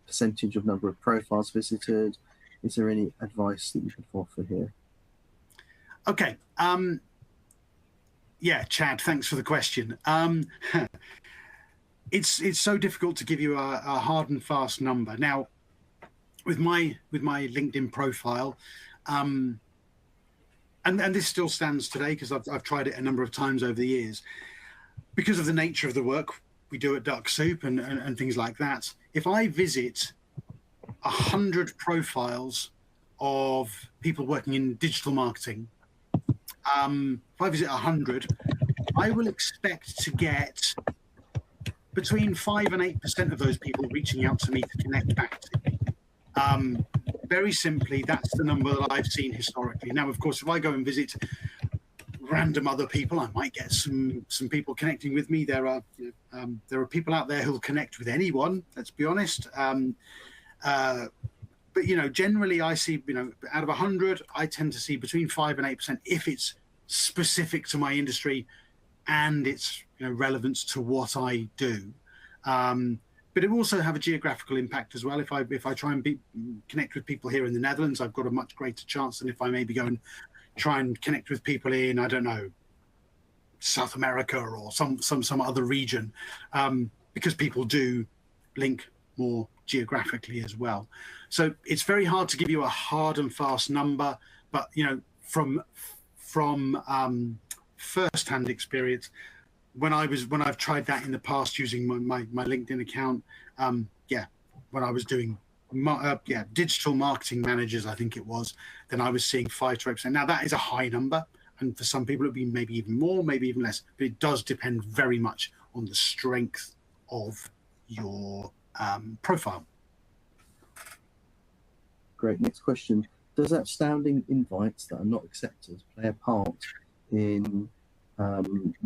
percentage of number of profiles visited. Is there any advice that you could offer here? Okay. Yeah, Chad, thanks for the question. It's so difficult to give you a hard and fast number. Now, with my LinkedIn profile, and this still stands today because I've tried it a number of times over the years, because of the nature of the work we do at Dux-Soup and things like that. If I visit 100 profiles of people working in digital marketing, if I visit 100, I will expect to get between 5 and 8% of those people reaching out to me to connect back to me. Very simply, that's the number that I've seen historically. Now, of course, if I go and visit random other people, I might get some people connecting with me. There are people out there who'll connect with anyone. Let's be honest. But generally, I see out of 100, I tend to see between 5 and 8% if it's specific to my industry and it's relevant to what I do. But it will also have a geographical impact as well. If I try and connect with people here in the Netherlands, I've got a much greater chance than if I maybe go and try and connect with people in, I don't know, South America or some other region, because people do link more geographically as well. So it's very hard to give you a hard and fast number, but from first-hand experience, when I've tried that in the past using my LinkedIn account, when I was doing digital marketing managers, I think it was, then I was seeing 5 to 8%. Now that is a high number, and for some people it'd be maybe even more, maybe even less, but it does depend very much on the strength of your profile. Great. Next question. Does outstanding invites that are not accepted play a part in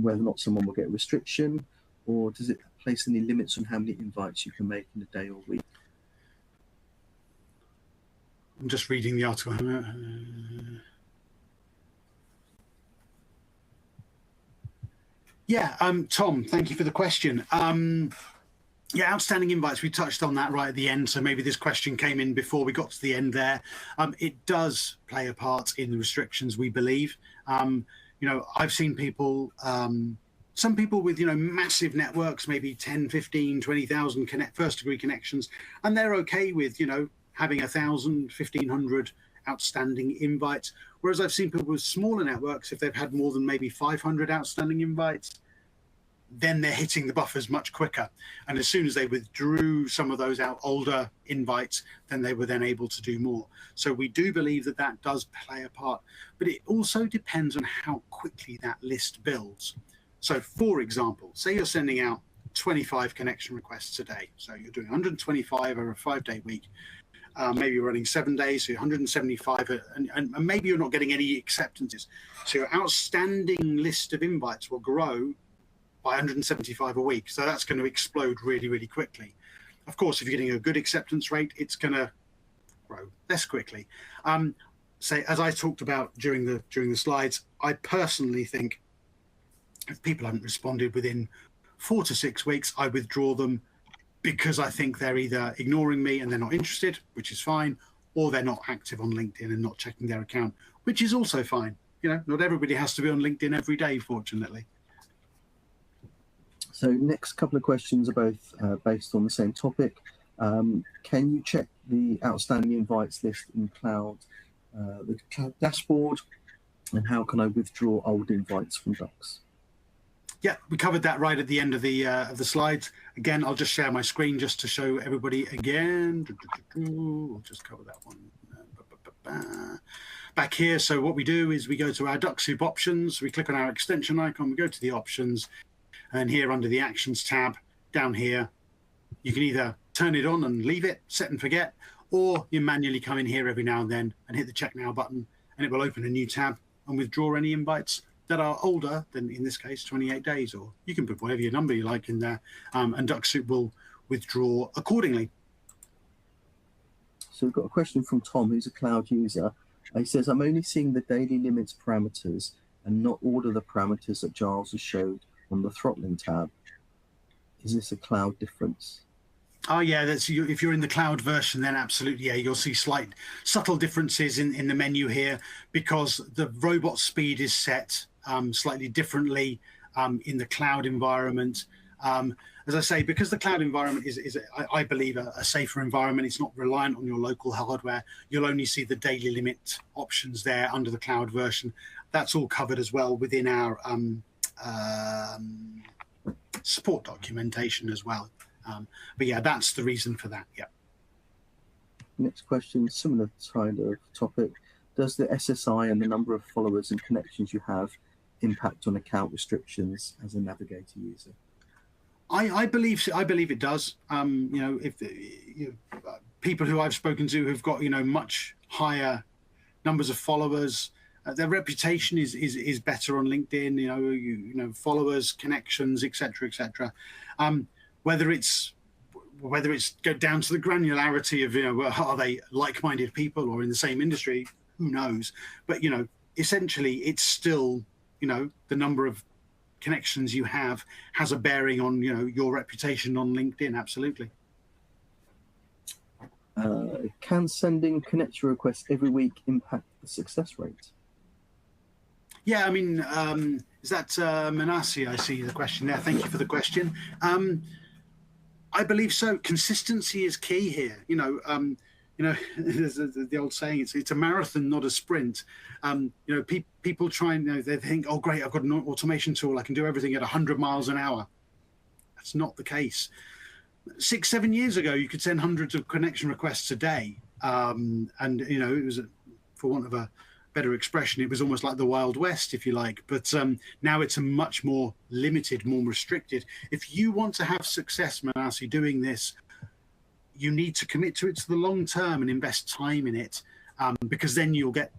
whether or not someone will get a restriction, or does it place any limits on how many invites you can make in a day or week? I'm just reading the article. Tom, thank you for the question. Outstanding invites, we touched on that right at the end, so maybe this question came in before we got to the end there. It does play a part in the restrictions, we believe. I've seen people, some people with, massive networks, maybe 10, 15, 20,000 first degree connections, and they're okay with, having 1,000, 1,500 outstanding invites. Whereas I've seen people with smaller networks, if they've had more than maybe 500 outstanding invites, then they're hitting the buffers much quicker. And as soon as they withdrew some of those out older invites, then they were then able to do more. So we do believe that that does play a part, but it also depends on how quickly that list builds. So for example, say you're sending out 25 connection requests a day. So you're doing 125 over a 5-day week. Maybe you're running 7 days, so 175, and maybe you're not getting any acceptances. So your outstanding list of invites will grow by 175 a week. So that's going to explode really, really quickly. Of course, if you're getting a good acceptance rate, it's going to grow less quickly. So as I talked about during the slides, I personally think if people haven't responded within 4 to 6 weeks, I withdraw them, because I think they're either ignoring me and they're not interested, which is fine, or they're not active on LinkedIn and not checking their account, which is also fine. You know, not everybody has to be on LinkedIn every day, fortunately. So next couple of questions are both based on the same topic. Can you check the outstanding invites list in the cloud dashboard? And how can I withdraw old invites from Dux? Yeah, we covered that right at the end of the slides. Again, I'll just share my screen just to show everybody again. We'll just cover that one. Back here, so what we do is we go to our Dux-Soup options. We click on our extension icon, we go to the options, and here under the Actions tab, down here, you can either turn it on and leave it, set and forget, or you manually come in here every now and then and hit the Check Now button, and it will open a new tab and withdraw any invites that are older than, in this case, 28 days, or you can put whatever your number you like in there, and Dux-Soup will withdraw accordingly. So we've got a question from Tom, who's a cloud user. He says, I'm only seeing the daily limits parameters and not all of the parameters that Giles has showed on the throttling tab. Is this a cloud difference? Oh yeah, that's if you're in the cloud version, then absolutely, yeah, you'll see slight subtle differences in the menu here, because the robot speed is set slightly differently in the cloud environment. As I say, because the cloud environment is I believe, a safer environment. It's not reliant on your local hardware. You'll only see the daily limit options there under the cloud version. That's all covered as well within our support documentation as well. But yeah, that's the reason for that. Yeah. Next question, similar kind of topic. Does the SSI and the number of followers and connections you have impact on account restrictions as a Navigator user? I believe it does. You know, if people who I've spoken to who've got much higher numbers of followers, their reputation is better on LinkedIn. You know, followers, connections, etc., etc. Whether it's go down to the granularity of are they like-minded people or in the same industry, who knows? But essentially, it's still the number of connections you have has a bearing on your reputation on LinkedIn. Absolutely. Can sending connection requests every week impact the success rate? Yeah, I mean, is that Manasi? I see the question there. Thank you for the question. I believe so. Consistency is key here. There's the old saying, it's a marathon, not a sprint. People try and they think, oh great, I've got an automation tool, I can do everything at 100 miles an hour. That's not the case. 6-7 years ago, you could send hundreds of connection requests a day, and it was, for want of a better expression, it was almost like the Wild West, if you like. But now it's a much more limited, more restricted. If you want to have success, Manasi, doing this, you need to commit to it to the long term and invest time in it, because then you'll get,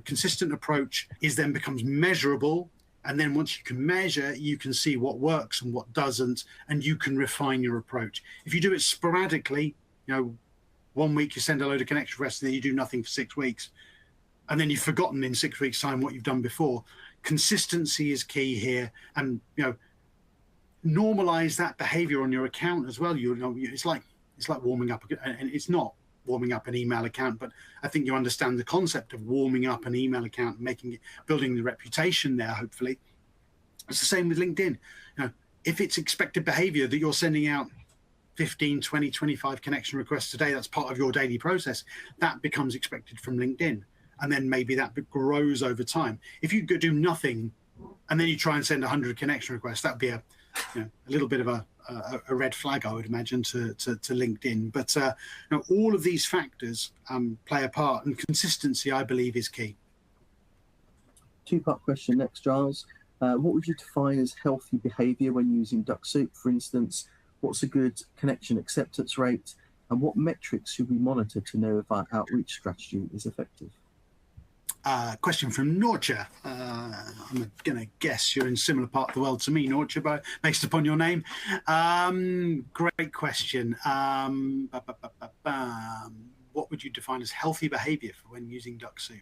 consistent approach then becomes measurable. And then once you can measure, you can see what works and what doesn't, and you can refine your approach. If you do it sporadically, 1 week you send a load of connection requests and then you do nothing for 6 weeks, and then you've forgotten in 6 weeks' time what you've done before. Consistency is key here, and normalize that behavior on your account as well. It's like warming up, and it's not warming up an email account, but I think you understand the concept of warming up an email account, building the reputation there. Hopefully, it's the same with LinkedIn. If it's expected behavior that you're sending out 15, 20, 25 connection requests a day, that's part of your daily process, that becomes expected from LinkedIn. And then maybe that grows over time. If you do nothing and then you try and send 100 connection requests, that'd be a little bit of a red flag, I would imagine, to LinkedIn. But all of these factors play a part, and consistency, I believe, is key. Two-part question next, Giles. What would you define as healthy behaviour when using Dux-Soup? For instance, what's a good connection acceptance rate, and what metrics should we monitor to know if our outreach strategy is effective? Question from Norcha. I'm going to guess you're in a similar part of the world to me, Norcha, but based upon your name. Great question. What would you define as healthy behaviour for when using Dux-Soup?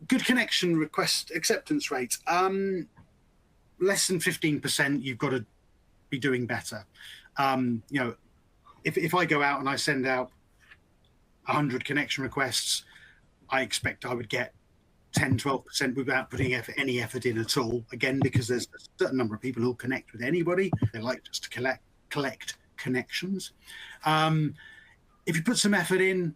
Good connection request acceptance rate. Less than 15%, you've got to be doing better. If I go out and I send out 100 connection requests, I expect I would get 10, 12% without putting any effort in at all. Again, because there's a certain number of people who'll connect with anybody. They like just to collect connections. If you put some effort in,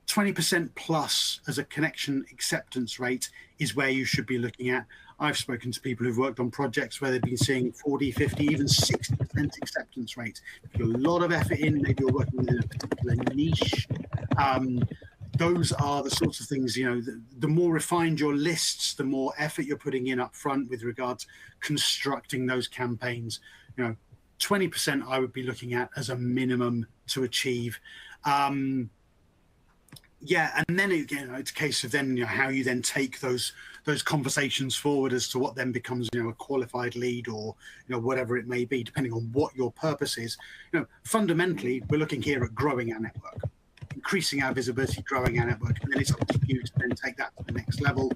20% plus as a connection acceptance rate is where you should be looking at. I've spoken to people who've worked on projects where they've been seeing 40, 50, even 60% acceptance rate. If you put a lot of effort in, maybe you're working within a particular niche. Those are the sorts of things, the more refined your lists, the more effort you're putting in up front with regards constructing those campaigns. 20% I would be looking at as a minimum to achieve. And then it's a case of then how you then take those conversations forward as to what then becomes a qualified lead or whatever it may be, depending on what your purpose is. Fundamentally, we're looking here at growing our network, increasing our visibility, growing our network, and then it's up to you to then take that to the next level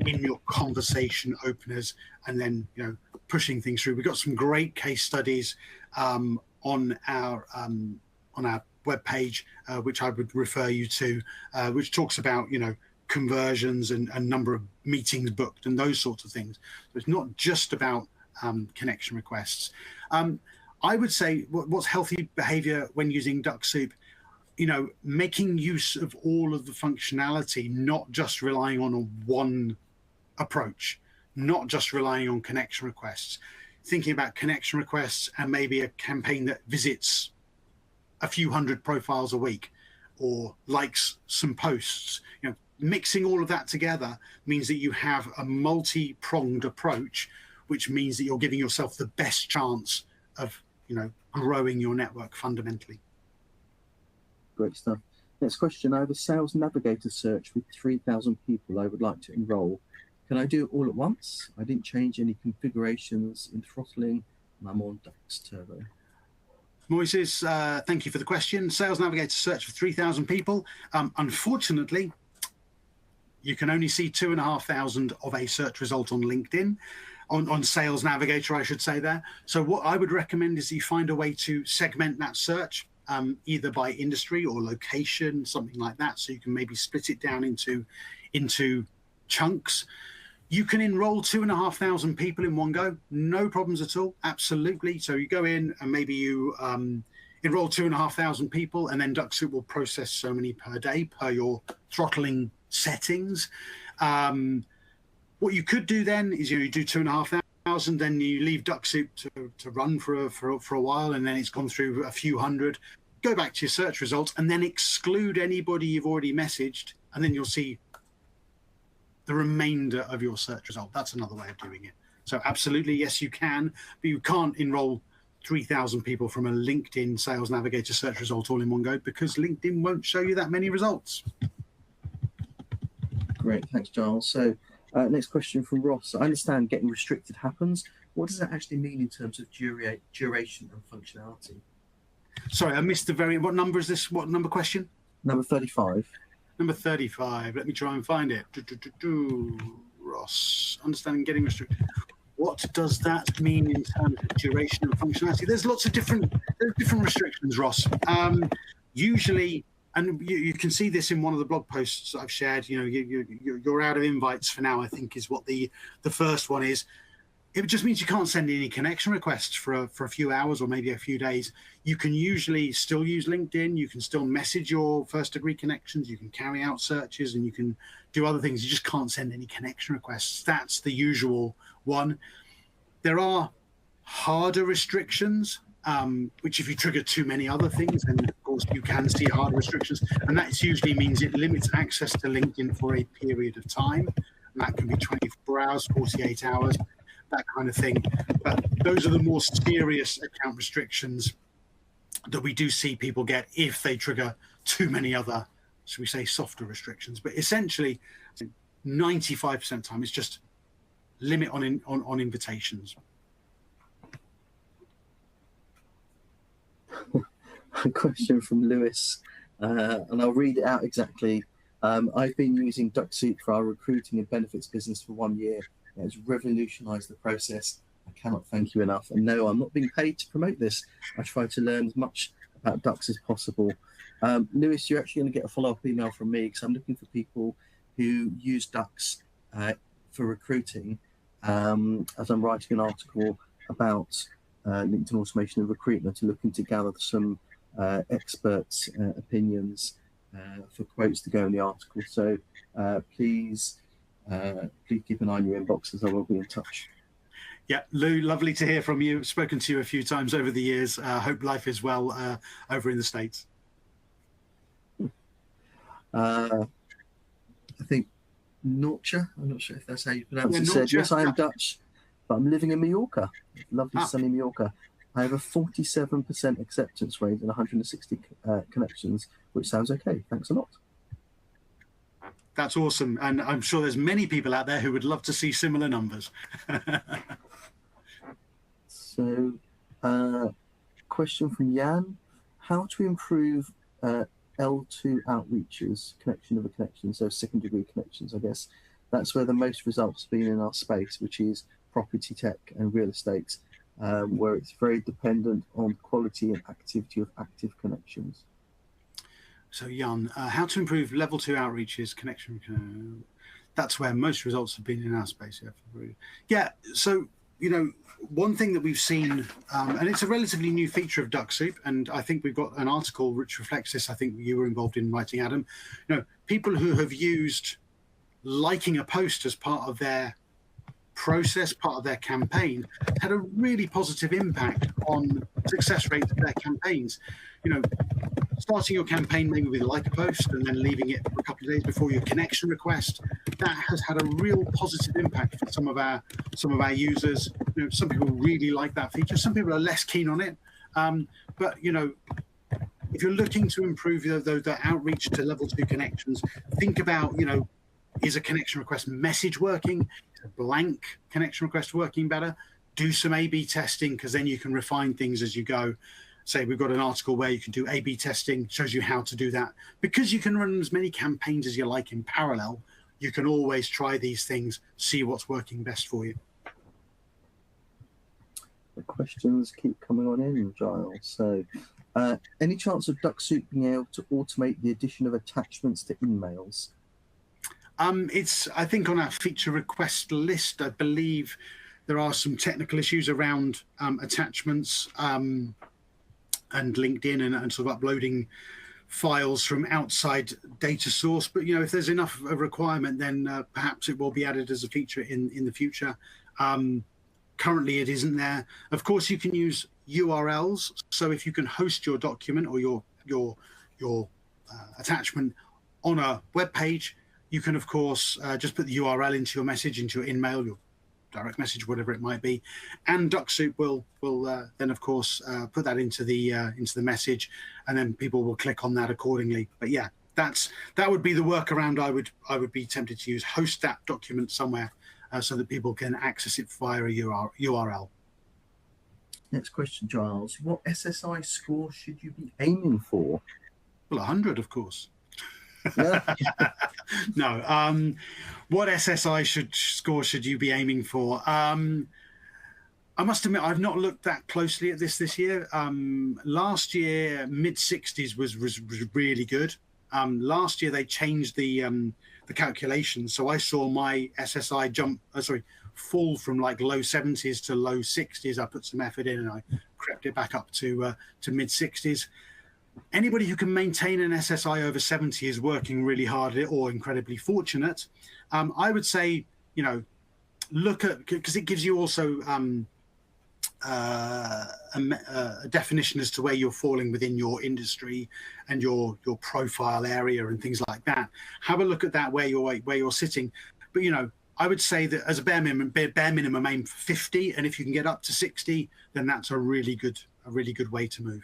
in your conversation openers, and then pushing things through. We've got some great case studies on our webpage, which I would refer you to, which talks about conversions and number of meetings booked and those sorts of things. So it's not just about connection requests. I would say what's healthy behavior when using Dux-Soup, making use of all of the functionality, not just relying on one approach, not just relying on connection requests, thinking about connection requests and maybe a campaign that visits a few hundred profiles a week or likes some posts. Mixing all of that together means that you have a multi-pronged approach, which means that you're giving yourself the best chance of growing your network fundamentally. Great stuff. Next question. I have a sales navigator search with 3,000 people I would like to enroll. Can I do it all at once? I didn't change any configurations in throttling, and I'm on Dux Turbo. Moises, thank you for the question. Sales navigator search for 3,000 people. Unfortunately, you can only see 2,500 of a search result on LinkedIn, on Sales Navigator, I should say there. So what I would recommend is you find a way to segment that search, either by industry or location, something like that. So you can maybe split it down into chunks. You can enroll 2,500 people in one go, no problems at all, absolutely. So you go in and maybe you enroll 2,500 people, and then Dux-Soup will process so many per day per your throttling settings. What you could do then is you do 2,500, then you leave Dux-Soup to run for a while, and then it's gone through a few hundred. Go back to your search results and then exclude anybody you've already messaged, and then you'll see the remainder of your search result. That's another way of doing it. So absolutely, yes, you can, but you can't enroll 3,000 people from a LinkedIn Sales Navigator search result all in one go, because LinkedIn won't show you that many results. Great, thanks, Giles. So next question from Ross. I understand getting restricted happens. What does that actually mean in terms of duration and functionality? Sorry, I missed what number is this? What number question? Number 35. Number 35. Let me try and find it. Ross, understanding getting restricted. What does that mean in terms of duration and functionality? There's lots of different restrictions, Ross. Usually, and you can see this in one of the blog posts I've shared. You're out of invites for now, I think, is what the first one is. It just means you can't send any connection requests for a few hours or maybe a few days. You can usually still use LinkedIn. You can still message your first degree connections. You can carry out searches and you can do other things. You just can't send any connection requests. That's the usual one. There are harder restrictions, which if you trigger too many other things, then of course you can see harder restrictions. And that usually means it limits access to LinkedIn for a period of time. And that can be 24 hours, 48 hours, that kind of thing. But those are the more serious account restrictions that we do see people get if they trigger too many other, should we say, softer restrictions. But essentially, 95% of the time, it's just limit on invitations. A question from Lewis, and I'll read it out exactly. I've been using Dux-Soup for our recruiting and benefits business for 1 year. It has revolutionised the process. I cannot thank you enough. And no, I'm not being paid to promote this. I try to learn as much about Dux as possible. Lewis, you're actually going to get a follow-up email from me because I'm looking for people who use Dux for recruiting, as I'm writing an article about LinkedIn automation and recruitment, looking to gather some experts' opinions for quotes to go in the article. So please keep an eye on your inbox, as I will be in touch. Yeah, Lou, lovely to hear from you. Spoken to you a few times over the years. Hope life is well over in the States. I think Norcha, I'm not sure if that's how you pronounce it, said, yes, I am Dutch, but I'm living in Mallorca, lovely sunny Mallorca. I have a 47% acceptance rate and 160 connections, which sounds okay. Thanks a lot. That's awesome. And I'm sure there's many people out there who would love to see similar numbers. So, question from Jan, how to improve L2 outreaches, connection of a connection, so second degree connections, I guess. That's where the most results have been in our space, which is property tech and real estate, where it's very dependent on quality and activity of active connections. So Jan, how to improve level 2 outreaches, connection, that's where most results have been in our space. Yeah, so, you know, one thing that we've seen, and it's a relatively new feature of Dux-Soup, and I think we've got an article which reflects this. I think you were involved in writing, Adam. You know, people who have used liking a post as part of their process, part of their campaign, had a really positive impact on success rates of their campaigns. You know, starting your campaign maybe with like a post and then leaving it for a couple of days before your connection request, that has had a real positive impact for some of our users. You know, some people really like that feature. Some people are less keen on it. But you know, if you're looking to improve the outreach to level 2 connections, think about, you know, is a connection request message working? Is a blank connection request working better? Do some A/B testing, because then you can refine things as you go. Say we've got an article where you can do A/B testing, shows you how to do that. Because you can run as many campaigns as you like in parallel, you can always try these things, see what's working best for you. The questions keep coming on in, Giles. So, any chance of Dux-Soup being able to automate the addition of attachments to emails? It's, I think, on our feature request list. I believe there are some technical issues around attachments and LinkedIn and sort of uploading files from outside data source. But, you know, if there's enough of a requirement, then perhaps it will be added as a feature in the future. Currently, it isn't there. Of course, you can use URLs. So if you can host your document or your attachment on a web page, you can, of course, just put the URL into your message, into your InMail, your direct message, whatever it might be, and Dux-Soup will then, of course, put that into the message, and then people will click on that accordingly. But yeah, that would be the workaround I would be tempted to use. Host that document somewhere so that people can access it via a URL. Next question, Giles. What SSI score should you be aiming for? Well, 100, of course. Yeah. No. What SSI score should you be aiming for? I must admit, I've not looked that closely at this year. Last year, mid-60s was really good. Last year, they changed the calculations, so I saw my SSI fall from like low 70s to low 60s. I put some effort in and I crept it back up to mid-60s. Anybody who can maintain an SSI over 70 is working really hard at it or incredibly fortunate. I would say, you know, look at, because it gives you also a definition as to where you're falling within your industry and your profile area and things like that. Have a look at that where you're sitting. But I would say that as a bare minimum aim for 50, and if you can get up to 60, then that's a really good way to move.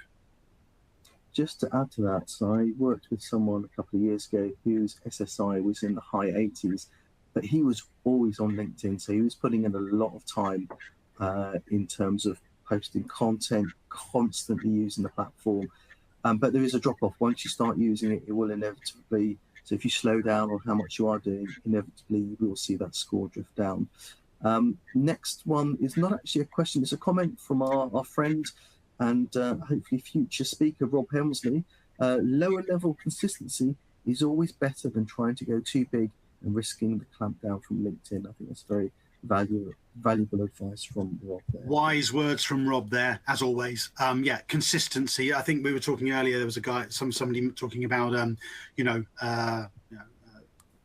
Just to add to that, so I worked with someone a couple of years ago whose SSI was in the high 80s, but he was always on LinkedIn, so he was putting in a lot of time in terms of posting content, constantly using the platform. But there is a drop-off. Once you start using it, it will inevitably, so if you slow down on how much you are doing, inevitably you will see that score drift down. Next one is not actually a question, it's a comment from our friend and hopefully future speaker, Rob Helmsley. Lower level consistency is always better than trying to go too big and risking the clampdown from LinkedIn. I think that's very valuable advice from Rob there. Wise words from Rob there, as always. Yeah, consistency. I think we were talking earlier, there was a guy, somebody talking about,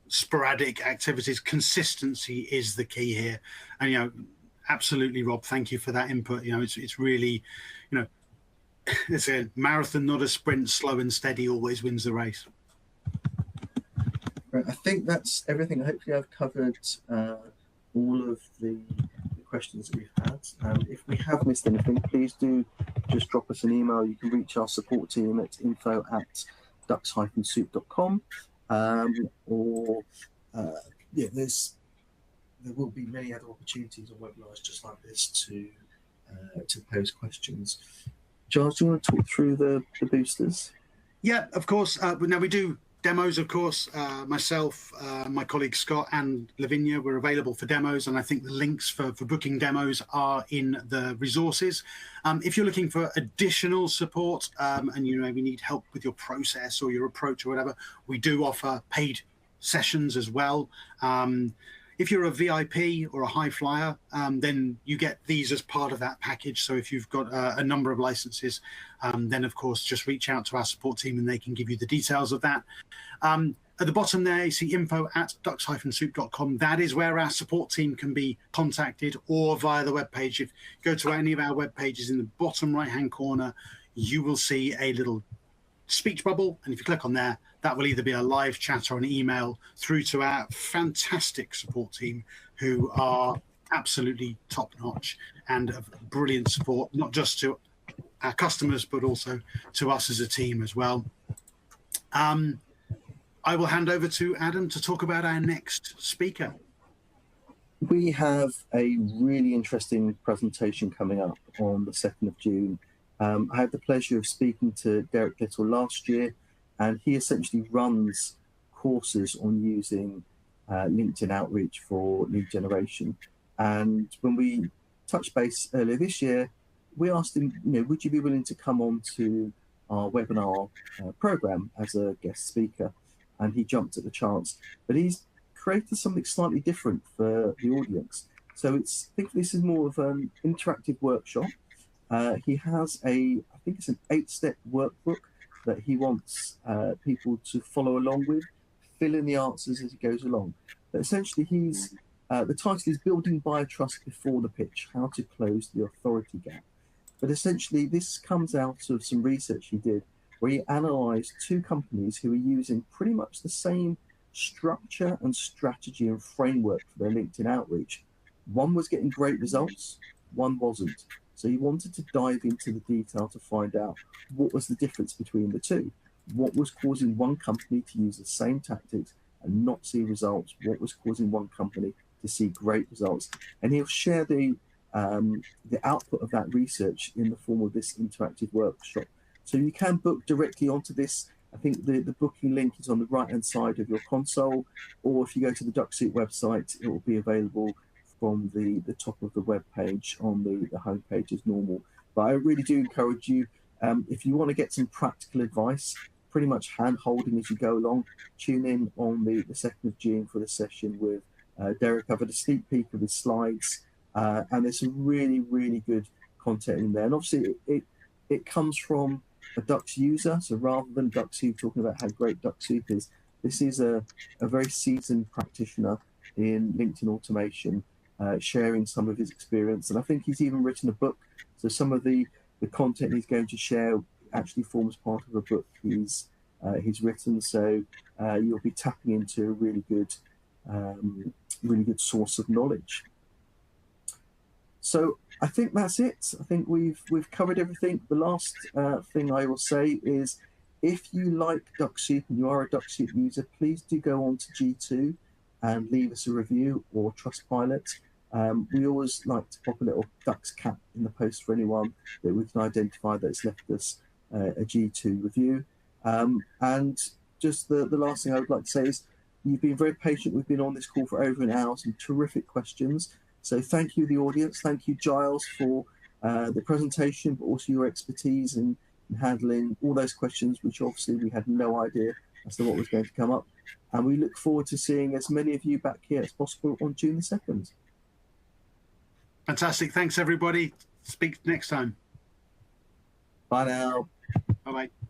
sporadic activities. Consistency is the key here. And, absolutely, Rob, thank you for that input. It's really, it's a marathon, not a sprint. Slow and steady always wins the race. Right, I think that's everything. Hopefully I've covered all of the questions that we've had. If we have missed anything, please do just drop us an email. You can reach our support team at info@dux-soup.com, there will be many other opportunities on webinars just like this to pose questions. Giles, do you want to talk through the boosters? Yeah, of course. Now we do demos, of course. Myself, my colleague Scott and Lavinia were available for demos, and I think the links for booking demos are in the resources. If you're looking for additional support and you maybe need help with your process or your approach or whatever, we do offer paid sessions as well. If you're a VIP or a high flyer, then you get these as part of that package. So if you've got a number of licenses, then of course just reach out to our support team and they can give you the details of that. At the bottom there, you see info@dux-soup.com. That is where our support team can be contacted, or via the webpage. If you go to any of our web pages, in the bottom right-hand corner, you will see a little speech bubble, and if you click on there, that will either be a live chat or an email through to our fantastic support team, who are absolutely top-notch and of brilliant support, not just to our customers but also to us as a team as well. I will hand over to Adam to talk about our next speaker. We have a really interesting presentation coming up on the 2nd of June. I had the pleasure of speaking to Derek Little last year, and he essentially runs courses on using LinkedIn outreach for lead generation. And when we touched base earlier this year, we asked him, would you be willing to come on to our webinar program as a guest speaker? And he jumped at the chance. But he's created something slightly different for the audience. So I think this is more of an interactive workshop. He has I think it's an 8-step workbook that he wants people to follow along with, fill in the answers as he goes along. But essentially, the title is Building Buyer Trust Before the Pitch, How to Close the Authority Gap. But essentially, this comes out of some research he did, where he analysed 2 companies who are using pretty much the same structure and strategy and framework for their LinkedIn outreach. One was getting great results, one wasn't. So he wanted to dive into the detail to find out what was the difference between the two. What was causing one company to use the same tactics and not see results? What was causing one company to see great results? And he'll share the output of that research in the form of this interactive workshop. So you can book directly onto this. I think the booking link is on the right-hand side of your console, or if you go to the Dux-Soup website, it will be available from the top of the web page on the home page as normal. But I really do encourage you, if you want to get some practical advice, pretty much hand-holding as you go along, tune in on the 2nd of June for the session with Derek. I've had a sneak peek of his slides, and there's some really, really good content in there. And obviously, it comes from a Dux user, so rather than Dux-Soup talking about how great Dux-Soup is, this is a very seasoned practitioner in LinkedIn automation sharing some of his experience. And I think he's even written a book. So some of the content he's going to share actually forms part of a book he's written. So you'll be tapping into a really good source of knowledge. So I think that's it. I think we've covered everything. The last thing I will say is, if you like Dux-Soup and you are a Dux-Soup user, please do go on to G2 and leave us a review or Trustpilot. We always like to pop a little Dux cap in the post for anyone that we can identify that's left us a G2 review. And just the last thing I would like to say is, you've been very patient. We've been on this call for over an hour, some terrific questions. So thank you, the audience. Thank you, Giles, for the presentation, but also your expertise in handling all those questions, which obviously we had no idea as to what was going to come up. And we look forward to seeing as many of you back here as possible on June the 2nd. Fantastic. Thanks, everybody. Speak next time. Bye now. Bye-bye.